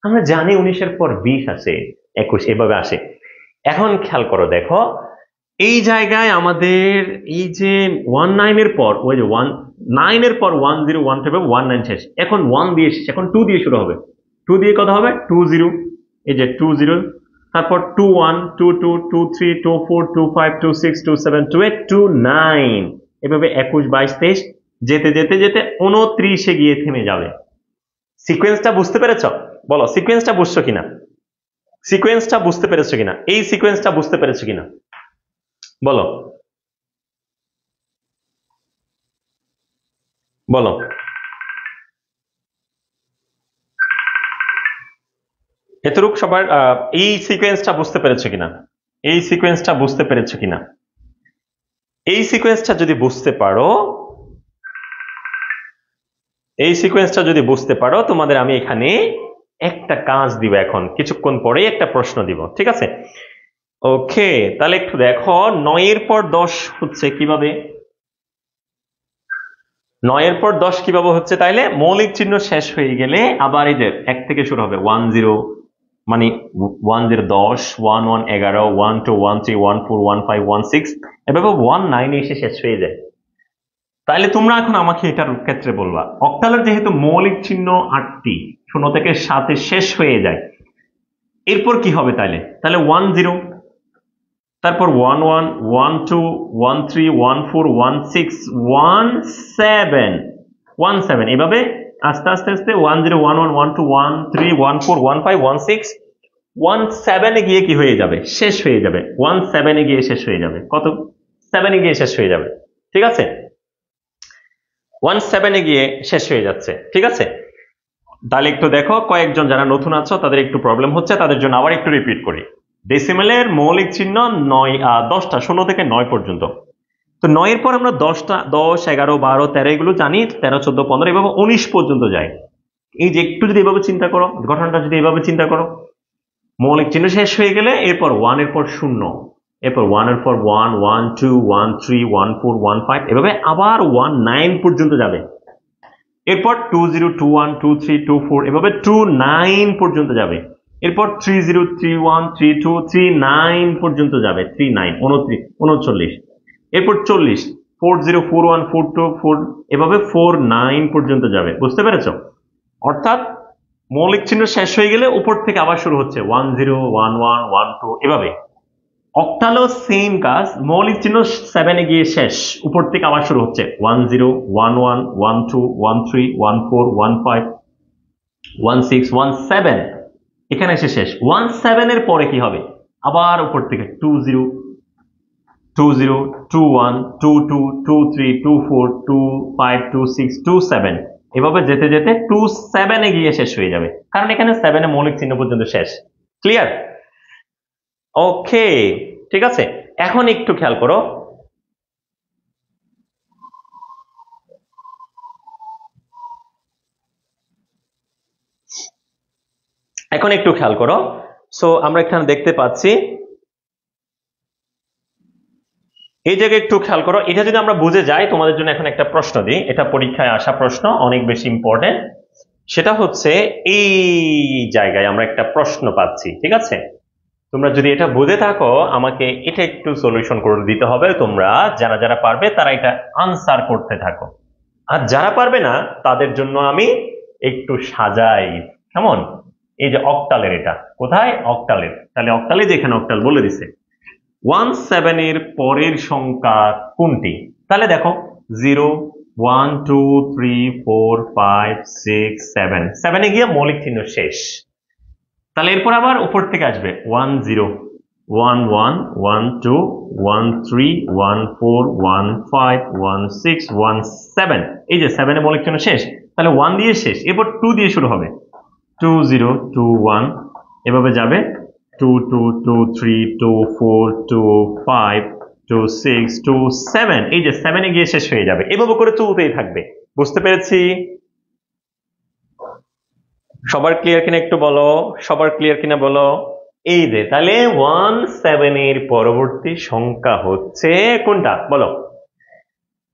আমরা জানি 19 এর পর 20 আসে, 21 এভাবে আসে। এখন খেয়াল করো, দেখো এই জায়গায় আমাদের এই যে 19 এর পর, ওই যে 9 এর পর 10 1 19 শেষ, এখন 1 দিয়ে শেষ, এখন 2 দিয়ে শুরু হবে। 2 দিয়ে কত হবে? 20, এই যে 20, তারপর 21 22 23 24 25 26 27 28 29, এভাবে 21 22 23 যেতে যেতে যেতে 29 এ গিয়ে থেমে যাবে। সিকোয়েন্সটা বুঝতে পেরেছ? বলো সিকোয়েন্সটা বুঝছো কিনা, সিকোয়েন্সটা বুঝতে পেরেছো কিনা, এই সিকোয়েন্সটা বুঝতে পেরেছো কিনা বলো, বলো। এতটুক সবার এই সিকোয়েন্সটা বুঝতে পেরেছো কিনা, এই সিকোয়েন্সটা বুঝতে পেরেছো কিনা? এই সিকোয়েন্সটা যদি বুঝতে পারো, এই সিকোয়েন্সটা যদি বুঝতে পারো, তোমাদের আমি এখানে একটা কাজ দিব, এখন কিছুক্ষণ পরেই একটা প্রশ্ন দিব, ঠিক আছে? ওকে, তাহলে একটু দেখো 9 এর পর 10 হচ্ছে কিভাবে, 9 এর পর 10 কিভাবে হচ্ছে? তাইলে মৌলিক চিহ্ন শেষ হয়ে গেলে আবার এই যে 1 থেকে শুরু হবে, 1 0, মানে 1 0 10, 1 1 11, 1 2 1 3 1 4 1 5 1 6, এভাবে 1 9 এসে শেষ হয়ে যায়। তাহলে তোমরা এখন আমাকে এটার ক্ষেত্রে বলবা, অক্টালের যেহেতু মৌলিক চিহ্ন 8টি 0 থেকে 7 এ শেষ হয়ে যায়, এরপর কি হবে? তাহলে 1 0, তারপর 1 1 1 2 1 3 1 4 1 6 1 7 1 7, এভাবে আস্তে আস্তে আস্তে 1 0 1 1 1 2 1 3 1 4 1 5 1 6 1 7 এ গিয়ে কি হয়ে যাবে? শেষ হয়ে যাবে। 1 7 এ গিয়ে শেষ হয়ে যাবে। কত? 7 এ গিয়ে শেষ হয়ে যাবে, ঠিক আছে? 1 7 এ গিয়ে শেষ হয়ে যাচ্ছে, ঠিক আছে? তাহলে একটু দেখো, কয়েকজন যারা নতুন আছো তাদের একটু প্রবলেম হচ্ছে, তাদের জন্য আবার একটু রিপিট করি। ডেসিমেলের মৌলিক চিহ্ন 10টা, 0 থেকে 9 পর্যন্ত। তো 9 এর পর আমরা 10টা, 10 11 12 13 এগুলো জানি, 13 14 15 এভাবে 19 পর্যন্ত যায়। এই যে একটু যদি এভাবে চিন্তা করো, ঘটনাটা যদি এভাবে চিন্তা করো, মৌলিক চিহ্ন শেষ হয়ে গেলে এরপর 1 এর পর 0, এরপর 1 এর পর 1 1 2 1 3 1 4 1 5, এভাবে আবার 1 9 পর্যন্ত যাবে। এরপর 2 0 2 1 2 3 2 4, এভাবে 2 9 পর্যন্ত যাবে। এরপর 3 0 3 1 3 2 3 9 পর্যন্ত যাবে, 3 9 39, এরপর 40 4 0 4 1 4 2 4, এভাবে 4 9 পর্যন্ত যাবে। বুঝতে পেরেছো? অর্থাৎ মৌলিক চিহ্ন শেষ হয়ে গেলে উপর থেকে আবার শুরু হচ্ছে 1 0 1 1 1 2, এভাবে। অক্টালও সেম কাজ, মৌলিক চিহ্ন 7 এ গিয়ে শেষ, উপর থেকে আবার শুরু হচ্ছে 1 0 1 1 1 2 1 3 1 4 1 5 1 6 1 7, এখানে এসে শেষ। 1 7 এর পরে কি হবে? আবার উপর থেকে 2 0 2 0 2 1 2 2 2 3 2 4 2 5 2 6 2 7, এভাবে যেতে যেতে 2 7 এ গিয়ে শেষ হয়ে যাবে, কারণ এখানে 7 এ মৌলিক চিহ্ন পর্যন্ত শেষ। ক্লিয়ার? ওকে, ঠিক আছে। এখন একটু খেয়াল করো, এখন একটু খেয়াল করো। সো আমরা এখানে দেখতে পাচ্ছি, এই জায়গায় একটু খেয়াল করো, এটা যদি আমরা বুঝে যাই, তোমাদের জন্য এখন একটা প্রশ্ন দিই, এটা পরীক্ষায় আসা প্রশ্ন, অনেক বেশি ইম্পর্টেন্ট। সেটা হচ্ছে এই জায়গায় আমরা একটা প্রশ্ন পাচ্ছি, ঠিক আছে? তোমরা যদি এটা বুঝে থাকো আমাকে এটা একটু সলিউশন করে দিতে হবে। তোমরা যারা যারা পারবে তারা এটা আনসার করতে থাকো, আর যারা পারবে না তাদের জন্য আমি একটু সাজাই। কেমন? এই যে অক্টালের, এটা কোথায়? অক্টালের। তাহলে অক্টালে যেখানে অক্টাল বলে দিছে 17 এর পরের সংখ্যা কোনটি? তাহলে দেখো 0 1 2 3 4 5 6 7, 7 এ গিয়ে মৌলিক চিহ্ন শেষ। তাহলে এরপর আবার উপর থেকে আসবে 1 0 1 1 1 2 1 3 1 4 1 5 1 6 1 7, এই যে 7 এ মৌলিক চিহ্ন শেষ, তাহলে 1 দিয়ে শেষ। এরপর 2 দিয়ে শুরু হবে 2 0 2 1, এভাবে যাবে 2 2 2 3 2 4 2 5 2 6 2 7, এই যে 7 এ গিয়ে শেষ হয়ে যাবে। এভাবে করে চলতেই থাকবে। বুঝতে পেরেছি? সবার ক্লিয়ার কিনা একটু বলো, সবার ক্লিয়ার কিনা বলো। এই যে তাহলে 17 এর পরবর্তী সংখ্যা হচ্ছে কোনটা বলো?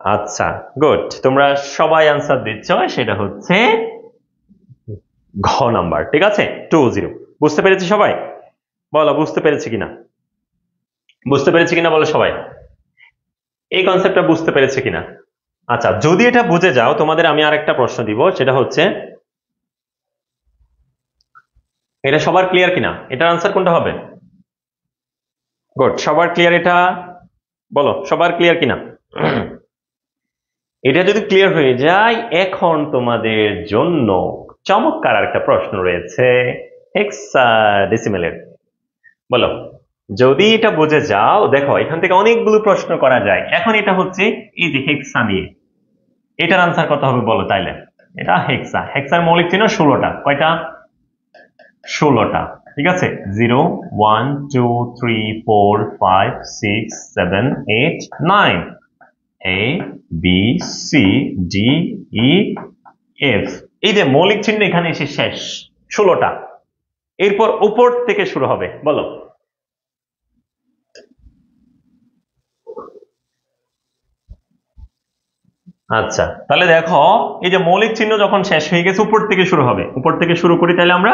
আচ্ছা, গুড, তোমরা সবাই আনসার দিচ্ছ, সেটা হচ্ছে ঘ নাম্বার। ঠিক আছে, 20। বুঝতে পেরেছি সবাই? বলো বুঝতে পেরেছি কিনা, বুঝতে পেরেছি কিনা বলো সবাই, এই কনসেপ্টটা বুঝতে পেরেছে কিনা? আচ্ছা, যদি এটা বুঝে যাও তোমাদের আমি আরেকটা প্রশ্ন দিব, সেটা হচ্ছে এটা সবার ক্লিয়ার কিনা, এটার আনসার কোনটা হবে? গুড, সবার ক্লিয়ার এটা? বলো সবার ক্লিয়ার কিনা। এটা যদি ক্লিয়ার হয়ে যায়, এখন তোমাদের জন্য চমৎকার আরেকটা প্রশ্ন রয়েছে হেক্সাডেসিমেলের। বলো, যদি এটা বুঝে যাও, দেখো এখান থেকে অনেকগুলো প্রশ্ন করা যায়। এখন এটা হচ্ছে এই যে হেক্সা নিয়ে, এটার আনসার কত হবে বলো তাইলে? এটা হেক্সা, হেক্সার মৌলিক চিহ্ন 16টা। কয়টা? 16টা। ঠিক আছে, 0 1 2 3 4 5 6 7 8 9, A B C D E F, এই যে মৌলিক চিহ্ন এখানে এসে শেষ 16টা। এরপর উপর থেকে শুরু হবে। বলো আচ্ছা, তাহলে দেখো এই যে মৌলিক চিহ্ন যখন শেষ হয়ে গেছে, উপর থেকে শুরু হবে। উপর থেকে শুরু করি তাহলে আমরা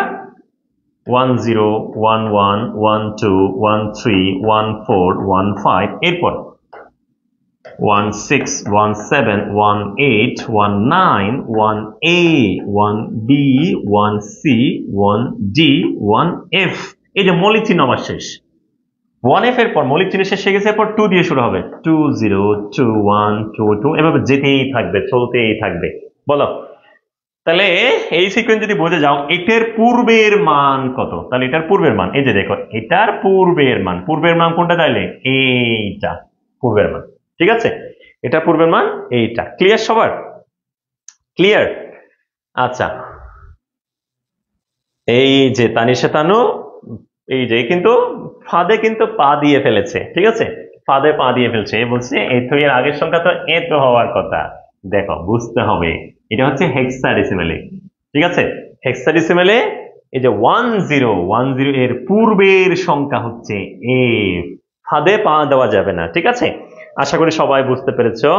1 0 1 1 1 2 1 3 1 4 1 5, এরপর 1 6 1 7 1 8 1 9 1 A 1 B 1 C 1 D 1 F, এই যে মৌলিক চিহ্ন আমার শেষ। 1F এর পর মৌলিক চিহ্ন শেষ হয়ে গেছে, এরপর 2 দিয়ে শুরু হবে 2 0 2 1 2 2, এভাবে যেতেই থাকবে, চলতেই থাকবে। বলো তাহলে এই সিকোয়েন্স যদি বুঝে যাও, এটার পূর্বের মান কত? তাহলে এটার পূর্বের মান, এই যে দেখো এটার পূর্বের মান, পূর্বের মান কোনটা? তাইলে এইটা পূর্বের মান। ঠিক আছে, এটা পূর্বের মান এইটা। ক্লিয়ার সবার? ক্লিয়ার? আচ্ছা, এই যে তানিশা তানু, এই যে কিন্তু ফাঁদে কিন্তু পা দিয়ে ফেলেছে। ঠিক আছে, ফাঁদে পা দিয়ে ফেলছে। এ বলছে এ তো এর আগের সংখ্যা তো এ তো হওয়ার কথা। দেখো বুঝতে হবে, এটা হচ্ছে হেক্সাডেসিমেলে। ঠিক আছে, হেক্সাডেসিমেলে এই যে 1010 এর পূর্বের সংখ্যা হচ্ছে এ, ফাঁদে পা দেওয়া যাবে না। ঠিক আছে, আশা করি সবাই বুঝতে পেরেছো।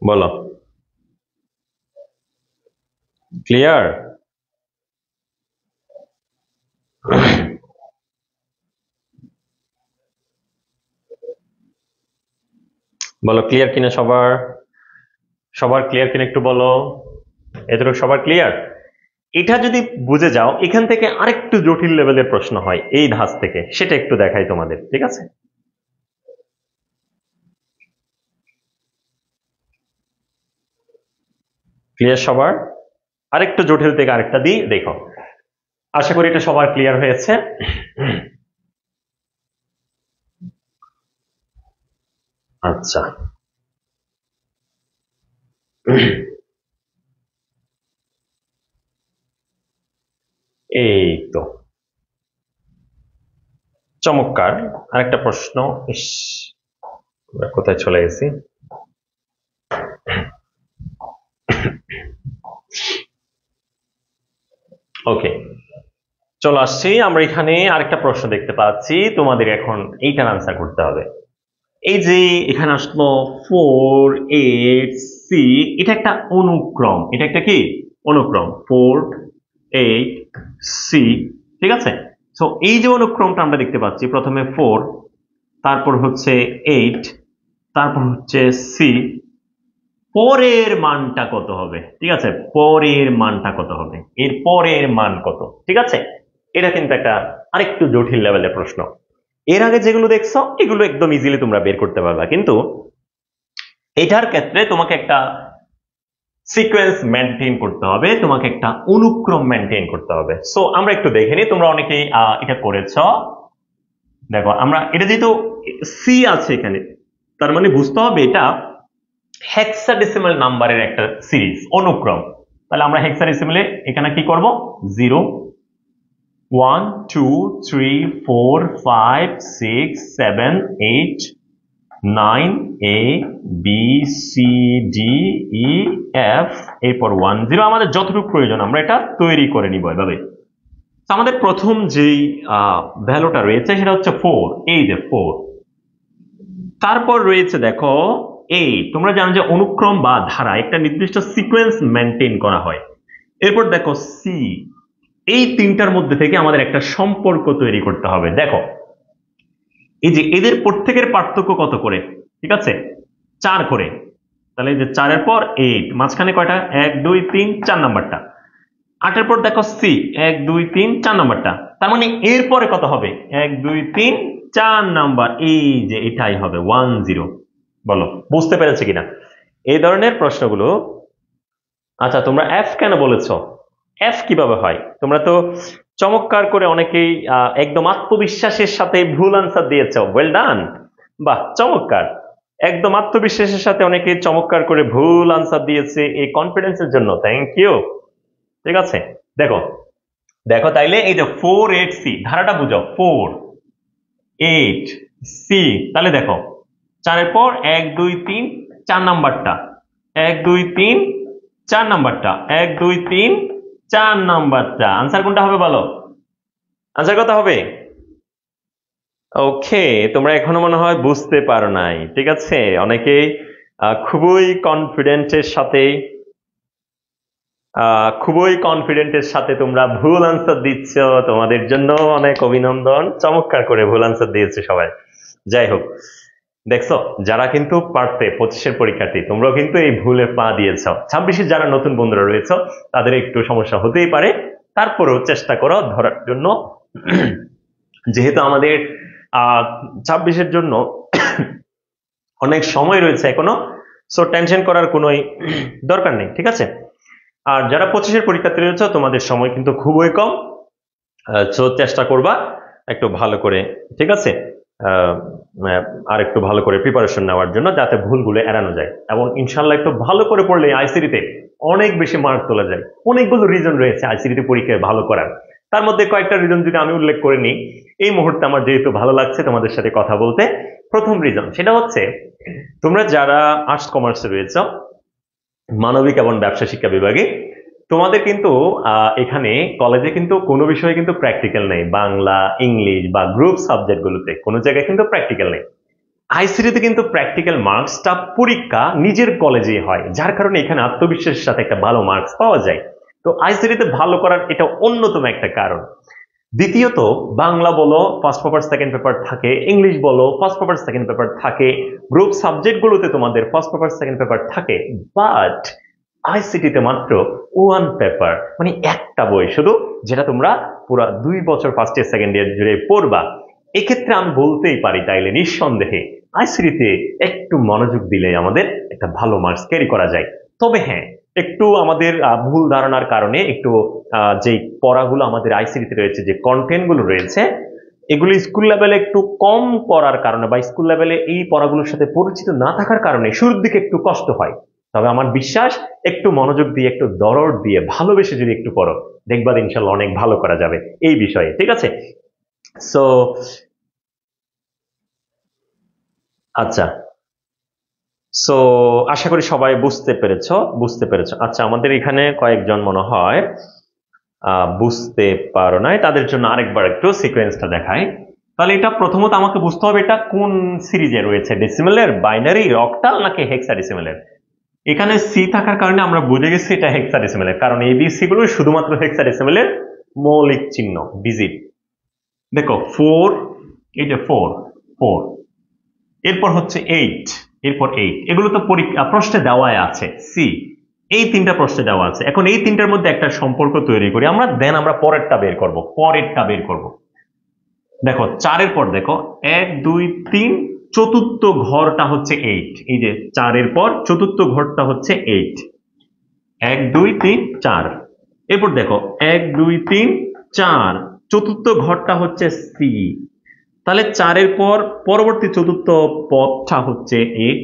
বলো ক্লিয়ার? বলো ক্লিয়ার কিনা সবার, সবার ক্লিয়ার কিনা একটু বলো। এতটুকু সবার ক্লিয়ার? এটা যদি বুঝে যাও, এখান থেকে আরেকটু জটিল লেভেলের প্রশ্ন হয় এই ধাঁচ থেকে, সেটা একটু দেখাই তোমাদের। ঠিক আছে, ক্লিয়ার সবার? আরেকটু জটিল থেকে আরেকটা দিই, দেখো। আশা করি এটা সবার ক্লিয়ার হয়েছে। আচ্ছা, এই তো চমৎকার আরেকটা প্রশ্ন। ইস, আমরা কোথায় চলে গেছি? ওকে, চলে আসছি আমরা। এখানে আরেকটা প্রশ্ন দেখতে পাচ্ছি, তোমাদের এখন এইটার আনসার করতে হবে। এই যে এখানে আসলো 4 8 C, এটা একটা অনুক্রম। এটা একটা কি? অনুক্রম। 4 8 সি, ঠিক আছে। সো এই যে অনুক্রমটা আমরা দেখতে পাচ্ছি, প্রথমে 4, তারপর হচ্ছে 8, তারপর হচ্ছে সি, পরের মানটা কত হবে, ঠিক আছে, পরের মানটা কত হবে, এর পরের মান কত, ঠিক আছে। এটা কিন্তু একটা আরেকটু জটিল লেভেলের প্রশ্ন। এর আগে যেগুলো দেখছো এগুলো একদম ইজিলি তোমরা বের করতে পারবা, কিন্তু এটার ক্ষেত্রে তোমাকে একটা সিকোয়েন্স মেনটেন করতে হবে, তোমাকে একটা অনুক্রম মেনটেন করতে হবে। সো আমরা একটু দেখে নিই, তোমরা অনেকেই এটা করেছো। দেখো আমরা এটা যেহেতু সি আছে এখানে, তার মানে বুঝতে হবে এটা হেক্সাডেসিমাল নাম্বারের একটা সিরিজ, অনুক্রম। তাহলে আমরা হেক্সাডেসিমালে এখানে কি করব, 0 1 2 3 4 5 6 7 8 9 A B C D E F, এরপর 1 0, আমাদের যতটুকু প্রয়োজন আমরা এটা তৈরি করে নিব এভাবে। আমাদের প্রথম যেই ভ্যালুটা রয়েছে সেটা হচ্ছে 4, এই যে 4। তারপর রয়েছে দেখো 8, তোমরা জানো যে অনুক্রম বা ধারা একটা নির্দিষ্ট সিকোয়েন্স মেনটেন করা হয়। এরপর দেখো সি, এই তিনটার মধ্যে থেকে আমাদের একটা সম্পর্ক তৈরি করতে হবে। দেখো এই যে এদের প্রত্যেকের পার্থক্য কত করে, ঠিক আছে, 4 করে। তাহলে এই যে 4-এর পর 8, মাঝখানে কয়টা, 1 2 3 4 নাম্বারটা। 8-এর পর দেখো সি, 1 2 3 4 নাম্বারটা। তার মানে এর পরে কত হবে, 1 2 3 4 নাম্বার, এই যে এটাই হবে 1 0। বলো বুঝতে পেরেছে কিনা এই ধরনের প্রশ্নগুলো। আচ্ছা তোমরা এফ কেন বলেছো, এফ কিভাবে হয়, তোমরা তো চমৎকার করে অনেকেই একদম আত্মবিশ্বাসের সাথে ভুল আনসার দিয়েছো, ওয়েল ডান, বাহ চমৎকার। একদম আত্মবিশ্বাসের সাথে অনেকে চমৎকার করে ভুল আনসার দিয়েছে, এই কনফিডেন্সের জন্য থ্যাংক ইউ, ঠিক আছে। দেখো দেখো তাইলে এই যে 4 8 সি, ধারাটা বুঝো, 4 8 সি। তাহলে দেখো 4-এর পর 1 2 3 4 নাম্বারটা, 1 2 3 4 নাম্বারটা, 1 2 3 4 নাম্বারটা। আনসার কোনটা হবে বলো, আনসার কত হবে? ওকে, তোমরা এখনো মনে হয় বুঝতে পারো নাই, ঠিক আছে। অনেকেই খুবই কনফিডেন্টের সাথে তোমরা ভুল আনসার দিচ্ছ, তোমাদের জন্য অনেক অভিনন্দন, চমৎকার করে ভুল আনসার দিয়েছে সবাই। যাই হোক, দেখছো যারা কিন্তু পারতে 25-এর পরীক্ষার্থী, তোমরাও কিন্তু এই ভুলে পা দিয়েছ। 26-এর যারা নতুন বন্ধুরা রয়েছে তাদের একটু সমস্যা হতেই পারে, তারপরেও চেষ্টা করো ধরার জন্য। যেহেতু আমাদের 26-এর জন্য অনেক সময় রয়েছে এখনো, সো টেনশন করার কোনো দরকার নেই, ঠিক আছে। আর যারা 25-এর পরীক্ষার্থী রয়েছে তোমাদের সময় কিন্তু খুবই কম, সো চেষ্টা করবা একটু ভালো করে, ঠিক আছে, আর একটু ভালো করে প্রিপারেশন নেওয়ার জন্য, যাতে ভুলগুলো এড়ানো যায়। এবং ইনশাল্লাহ একটু ভালো করে পড়লে আইসিডিতে অনেক বেশি মার্ক তোলা যায়। অনেকগুলো রিজন রয়েছে আইসিডিতে পরীক্ষায় ভালো করার, তার মধ্যে কয়েকটা রিজন যদি আমি উল্লেখ করে নিই এই মুহূর্তে, আমার যেহেতু ভালো লাগছে তোমাদের সাথে কথা বলতে। প্রথম রিজন সেটা হচ্ছে, তোমরা যারা আর্টস কমার্সে রয়েছ, মানবিক এবং ব্যবসা শিক্ষা বিভাগে, তোমাদের কিন্তু এখানে কলেজে কিন্তু কোনো বিষয়ে কিন্তু প্র্যাকটিক্যাল নেই। বাংলা, ইংলিশ বা গ্রুপ সাবজেক্ট গুলোতে কোনো জায়গায় কিন্তু প্র্যাকটিক্যাল নেই। আইসিটিতে কিন্তু প্র্যাকটিক্যাল মার্কসটা পরীক্ষা নিজের কলেজেই হয়, যার কারণে এখানে আত্মবিশ্বাসের সাথে একটা ভালো মার্কস পাওয়া যায়। তো আইসিটিতে ভালো করার এটা অন্যতম একটা কারণ। দ্বিতীয়ত, বাংলা বলো ফার্স্ট পেপার সেকেন্ড পেপার থাকে, ইংলিশ বলো ফার্স্ট পেপার সেকেন্ড পেপার থাকে, গ্রুপ সাবজেক্ট গুলোতে তোমাদের ফার্স্ট পেপার সেকেন্ড পেপার থাকে, বাট আইসিটিতে মাত্র ওয়ান পেপার, মানে একটা বই শুধু, যেটা তোমরা পুরো 2 বছর ফার্স্ট ইয়ার সেকেন্ড ইয়ার জুড়ে পড়বা। এক্ষেত্রে আমি বলতেই পারি তাইলে নিঃসন্দেহে আইসিটিতে একটু মনোযোগ দিলে আমাদের একটা ভালো মার্কস ক্যারি করা যায়। তবে হ্যাঁ, একটু আমাদের ভুল ধারণার কারণে একটু যে পড়াগুলো আমাদের আইসিটিতে রয়েছে, যে কন্টেন্ট গুলো রয়েছে, এগুলি স্কুল লেভেলে একটু কম পড়ার কারণে বা স্কুল লেভেলে এই পড়াগুলোর সাথে পরিচিত না থাকার কারণে শুরুর দিকে একটু কষ্ট হয়। তবে আমার বিশ্বাস, একটু মনোযোগ দিয়ে, একটু দরদ দিয়ে, ভালোবেসে যদি একটু পড়ো, দেখবা ইনশাল্লাহ অনেক ভালো করা যাবে এই বিষয়ে, ঠিক আছে। সো আচ্ছা, সো আশা করি সবাই বুঝতে পেরেছো। আচ্ছা, আমাদের এখানে কয়েকজন মনে হয় বুঝতে পারো নাই, তাদের জন্য আরেকবার একটু সিকোয়েন্সটা দেখাই। তাহলে এটা প্রথমত আমাকে বুঝতে হবে এটা কোন সিরিজে রয়েছে, ডেসিমেলের, বাইনারি, অক্টাল নাকি হেক্সাডেসিমেলের। এখানে সি থাকার কারণে আমরা বুঝে গেছি এটা হেক্সাডেসিমেলের, কারণ এবিসি গুলো শুধুমাত্র হেক্সাডেসিমেলের মৌলিক চিহ্ন, ডিজিট। দেখো 4, এটা 4, 4, এরপর হচ্ছে 8, এরপর 8, এগুলো তো পরীক্ষা প্রশ্নে দেওয়াই আছে। সি, এই তিনটা প্রশ্নে দেওয়া আছে। এখন এই তিনটার মধ্যে একটা সম্পর্ক তৈরি করি আমরা, দেন আমরা পরেরটা বের করব। দেখো 4 এর পর দেখো 1 2 3, চতুর্থ ঘরটা হচ্ছে 8। এই যে 4 এর পর চতুর্থ ঘরটা হচ্ছে 8, 1 2 3 4। এরপর দেখো 1 2 3 4, চতুর্থ ঘরটা হচ্ছে সি। তাহলে 4 এর পর পরবর্তী চতুর্থ পদটা হচ্ছে 8,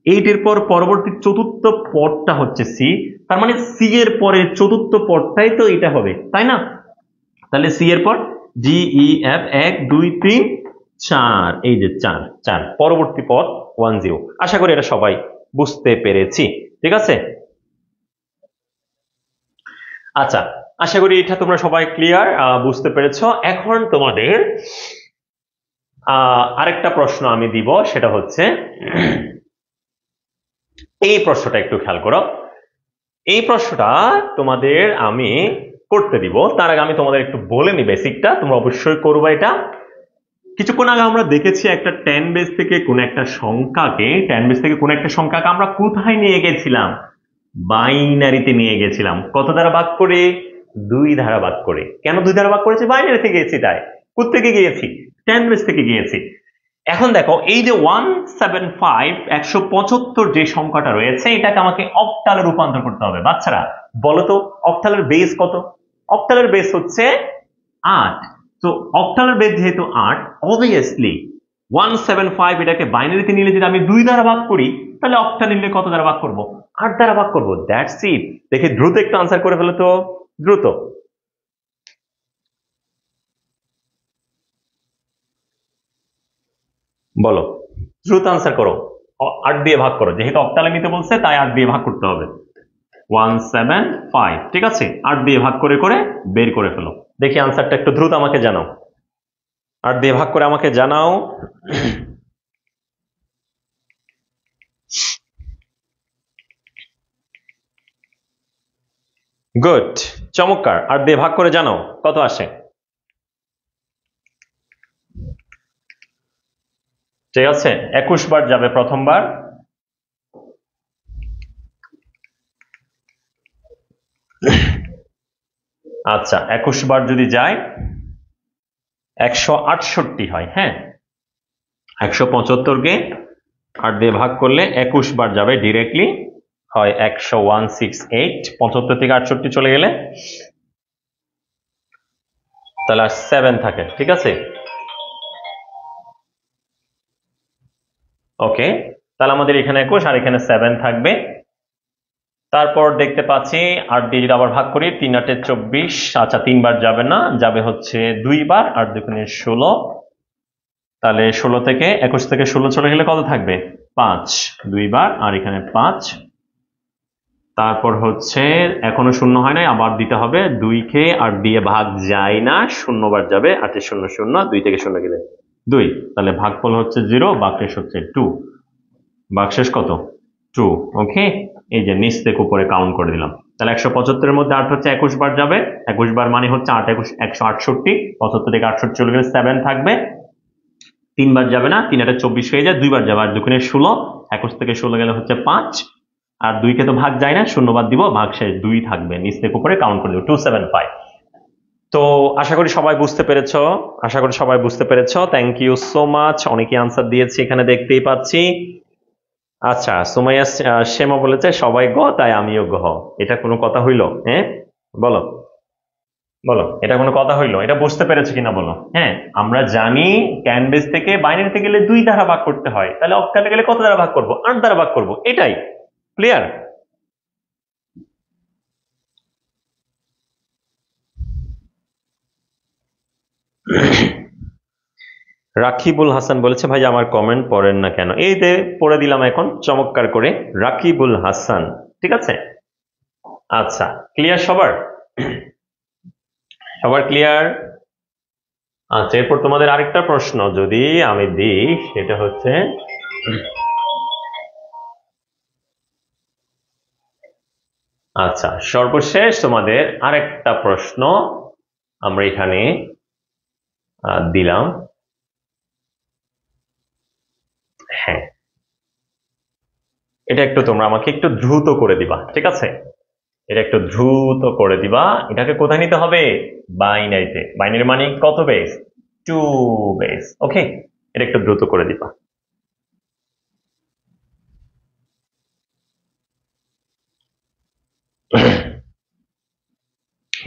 8 এর পর পরবর্তী চতুর্থ পদটা হচ্ছে সি। তার মানে সি এর পরে চতুর্থ পদটাই তো এটা হবে, তাই না? তাহলে সি এর পর জি ই এফ 1 2 3 4, এই যে 4 4, পরবর্তী পদ 1 0। আশা করি এটা সবাই বুঝতে পেরেছি, ঠিক আছে? আচ্ছা, আশা করি এটা তোমরা সবাই ক্লিয়ার, বুঝতে পেরেছো। এখন তোমাদের আরেকটা প্রশ্ন আমি দিব, সেটা হচ্ছে এই প্রশ্নটা একটু খেয়াল করো। এই প্রশ্নটা তোমাদের আমি করতে দিব, তার আগে আমি তোমাদের একটু বলে নি বেসিকটা, তোমরা অবশ্যই করবে এটা। কিছুক্ষণ আগে আমরা দেখেছি একটা 10 বেস থেকে কোন একটা সংখ্যাকে আমরা কোথায় নিয়ে গেছিলাম? বাইনারিতে নিয়ে গেছিলাম। কত দ্বারা ভাগ করে? 2 দ্বারা ভাগ করে। কেন 2 দ্বারা ভাগ করেছি? বাইনারি থেকে গিয়েছি, তাই। কোত্থেকে গিয়েছি? 10 বেস থেকে গিয়েছি। এখন দেখো এই যে 175, 175 যে সংখ্যাটা রয়েছে, এটাকে আমাকে অক্টালে রূপান্তর করতে হবে। বাচ্চারা বলো তো অক্টালের বেস কত? অক্টালের বেস হচ্ছে 8। তো অক্টালের বেস যেহেতু 8, অবভিয়াসলি 175 এটাকে বাইনারিতে নিলে যদি আমি 2 দ্বারা ভাগ করি, তাহলে অক্টাল নিলে কত দ্বারা ভাগ করব? 8 দ্বারা ভাগ করব। That's it. দেখি দ্রুত একটু আনসার করে ফেলো তো, দ্রুত বলো, দ্রুত আনসার করো। 8 দিয়ে ভাগ করো, যেহেতু অক্টালে নিতে বলছে তাই 8 দিয়ে ভাগ করতে হবে। 175, ঠিক আছে, 8 দিয়ে ভাগ করে করে বের করে ফেলো। দেখি আনসারটা একটু দ্রুত আমাকে জানাও, 8 দিয়ে ভাগ করে আমাকে জানাও। গুড, চমৎকার। 8 দিয়ে ভাগ করে জানাও কত আসে। ঠিক আছে, 21 বার যাবে প্রথমবার। আচ্ছা, 21 বার যদি যায় 168 হয়। হ্যাঁ, 175 কে 8 দিয়ে ভাগ করলে 21 বার যাবে ডিরেক্টলি, হয় 10168। 75 থেকে 68 চলে গেলে তাহলে আর 7 থাকে, ঠিক আছে। ওকে, তাহলে আমাদের এখানে 21 আর এখানে 7 থাকবে। তারপর দেখতে পাচ্ছি 8 দিয়ে যদি আবার ভাগ করি, 3 8 24। আচ্ছা, 3 বার যাবে না, যাবে হচ্ছে 2 বার, 8 2 16। তাহলে 16 থেকে 21 থেকে 16 চলে গেলে কত থাকবে? 5, 2 বার, আর এখানে 5। তারপর হচ্ছে এখনো শূন্য হয় নাই, আবার দিতে হবে। 2 কে 8 দিয়ে ভাগ যায় না, 0 বার যাবে। 8 0 0, 2 থেকে 0 গেলে 2। তাহলে ভাগফল হচ্ছে 0, ভাগশেষ হচ্ছে 2। ভাগশেষ কত? 2। ওকে, এই যে নিচ থেকে উপরে কাউন্ট করে দিলাম। তাহলে 175 এর মধ্যে 8 হচ্ছে 21 বার যাবে। 21 বার মানে হচ্ছে 8 21 168। 75 থেকে 68 চলে গেলে 7 থাকবে। 3 বার যাবে না, 3 8 24 হয়ে যায়। 2 বার যাবে, আর 2 16। 21 থেকে 16 গেলে হচ্ছে 5, আর 2 কে তো ভাগ যায় না, শূন্য বাদ দিব, ভাগশেষ 2 থাকবে। নিচ থেকে উপরে কাউন্ট করে দিব, 275। তো আশা করি সবাই বুঝতে পেরেছো, থ্যাংক ইউ সো মাচ। অনেকে আনসার দিয়েছে এখানে দেখতেই পাচ্ছি। আচ্ছা, সুমাইয়া শ্যামা বলেছে সবাই গ, তাই আমিও গ। এটা কোনো কথা হইল? হ্যাঁ, বলো বলো, এটা কোনো কথা হইলো? এটা বুঝতে পেরেছো কিনা বলো। হ্যাঁ, আমরা জানি ক্যানভেস থেকে বাইনারিতে গেলে 2 দ্বারা ভাগ করতে হয়, তাহলে অক্টালে গেলে কত দ্বারা ভাগ করব? 8 দ্বারা ভাগ করব। এটাই ক্লিয়ার। রাকিবুল হাসান বলেছে ভাই আমার কমেন্ট পড়েন না কেন? এই যে পড়ে দিলাম এখন চমৎকার করে, রাকিবুল হাসান, ঠিক আছে। আচ্ছা, ক্লিয়ার সবার? সবার ক্লিয়ার? আচ্ছা, এরপর তোমাদের আরেকটা প্রশ্ন যদি আমি দিই, সেটা হচ্ছে আচ্ছা, সর্বশেষ তোমাদের আরেকটা প্রশ্ন আমরা এখানে দিলাম। হ্যাঁ, এটা একটু তোমরা আমাকে একটু দ্রুত করে দিবা, ঠিক আছে? এটা একটু দ্রুত করে দিবা। এটাকে কোথায় নিতে হবে? বাইনারিতে। বাইনারি মানে কত বেস? 2 বেস। ওকে, এটা একটু দ্রুত করে দিবা।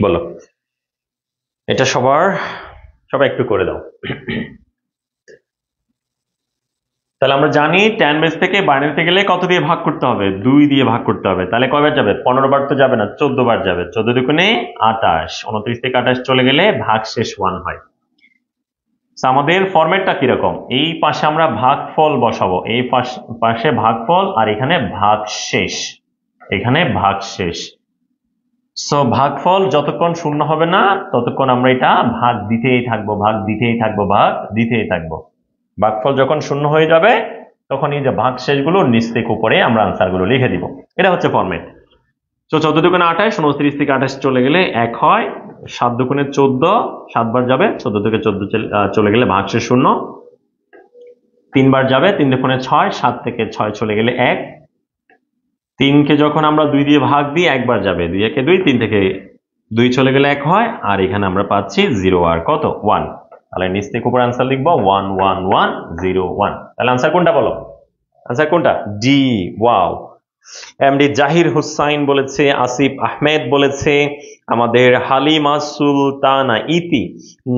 বলো, এটা সবাই একটু করে দাও। তাহলে আমরা জানি 10 বেস থেকে বাইনারিতে গেলে কত দিয়ে ভাগ করতে হবে? 2 দিয়ে ভাগ করতে হবে। তাহলে কয়বার যাবে? 15 বার তো যাবে না, 14 বার যাবে। 14 দুগুণে 28, 29 থেকে 28 চলে গেলে ভাগশেষ 1 হয়। আমাদের ফরম্যাটটা কিরকম? এই পাশে আমরা ভাগফল বসাবো, এই পাশে ভাগফল, আর এখানে ভাগশেষ। এখানে ভাগশেষ। সো ভাগফল যতক্ষণ শূন্য হবে না ততক্ষণ আমরা এটা ভাগ দিতেই থাকবো, ভাগ দিতেই থাকবো, ভাগ দিতেই থাকবো। ভাগফল যখন শূন্য হয়ে যাবে তখন এই যে ভাগশেষগুলো নিচ থেকে উপরে আমরা আনসারগুলো লিখে দিব। এটা হচ্ছে ফরম্যাট। তো 14 দুগুণে 28, 29 থেকে 28 চলে গেলে 1 হয়। 7 দুগুণে 14, 7 বার যাবে। 14 থেকে 14 চলে গেলে ভাগশেষ 0। 3 বার যাবে, 3 দুগুণে 6, 7 থেকে 6 চলে গেলে 1। 3 কে যখন আমরা 2 দিয়ে ভাগ দিই 1 বার যাবে, 2 একে 2, 3 থেকে 2 চলে গেলে 1 হয়। আর এখানে আমরা পাচ্ছি 0 আর কত? 1। তাহলে নিচ থেকে উপর আনসার লিখবো 1 1 1 0 1। তাহলে আনসার কোনটা বলো? আনসার কোনটা? ডি। ওয়াও। এমডি জাহির হুসাইন বলেছে, আসিফ আহমেদ বলেছে, আমাদের হালিমা সুলতানা ইতি,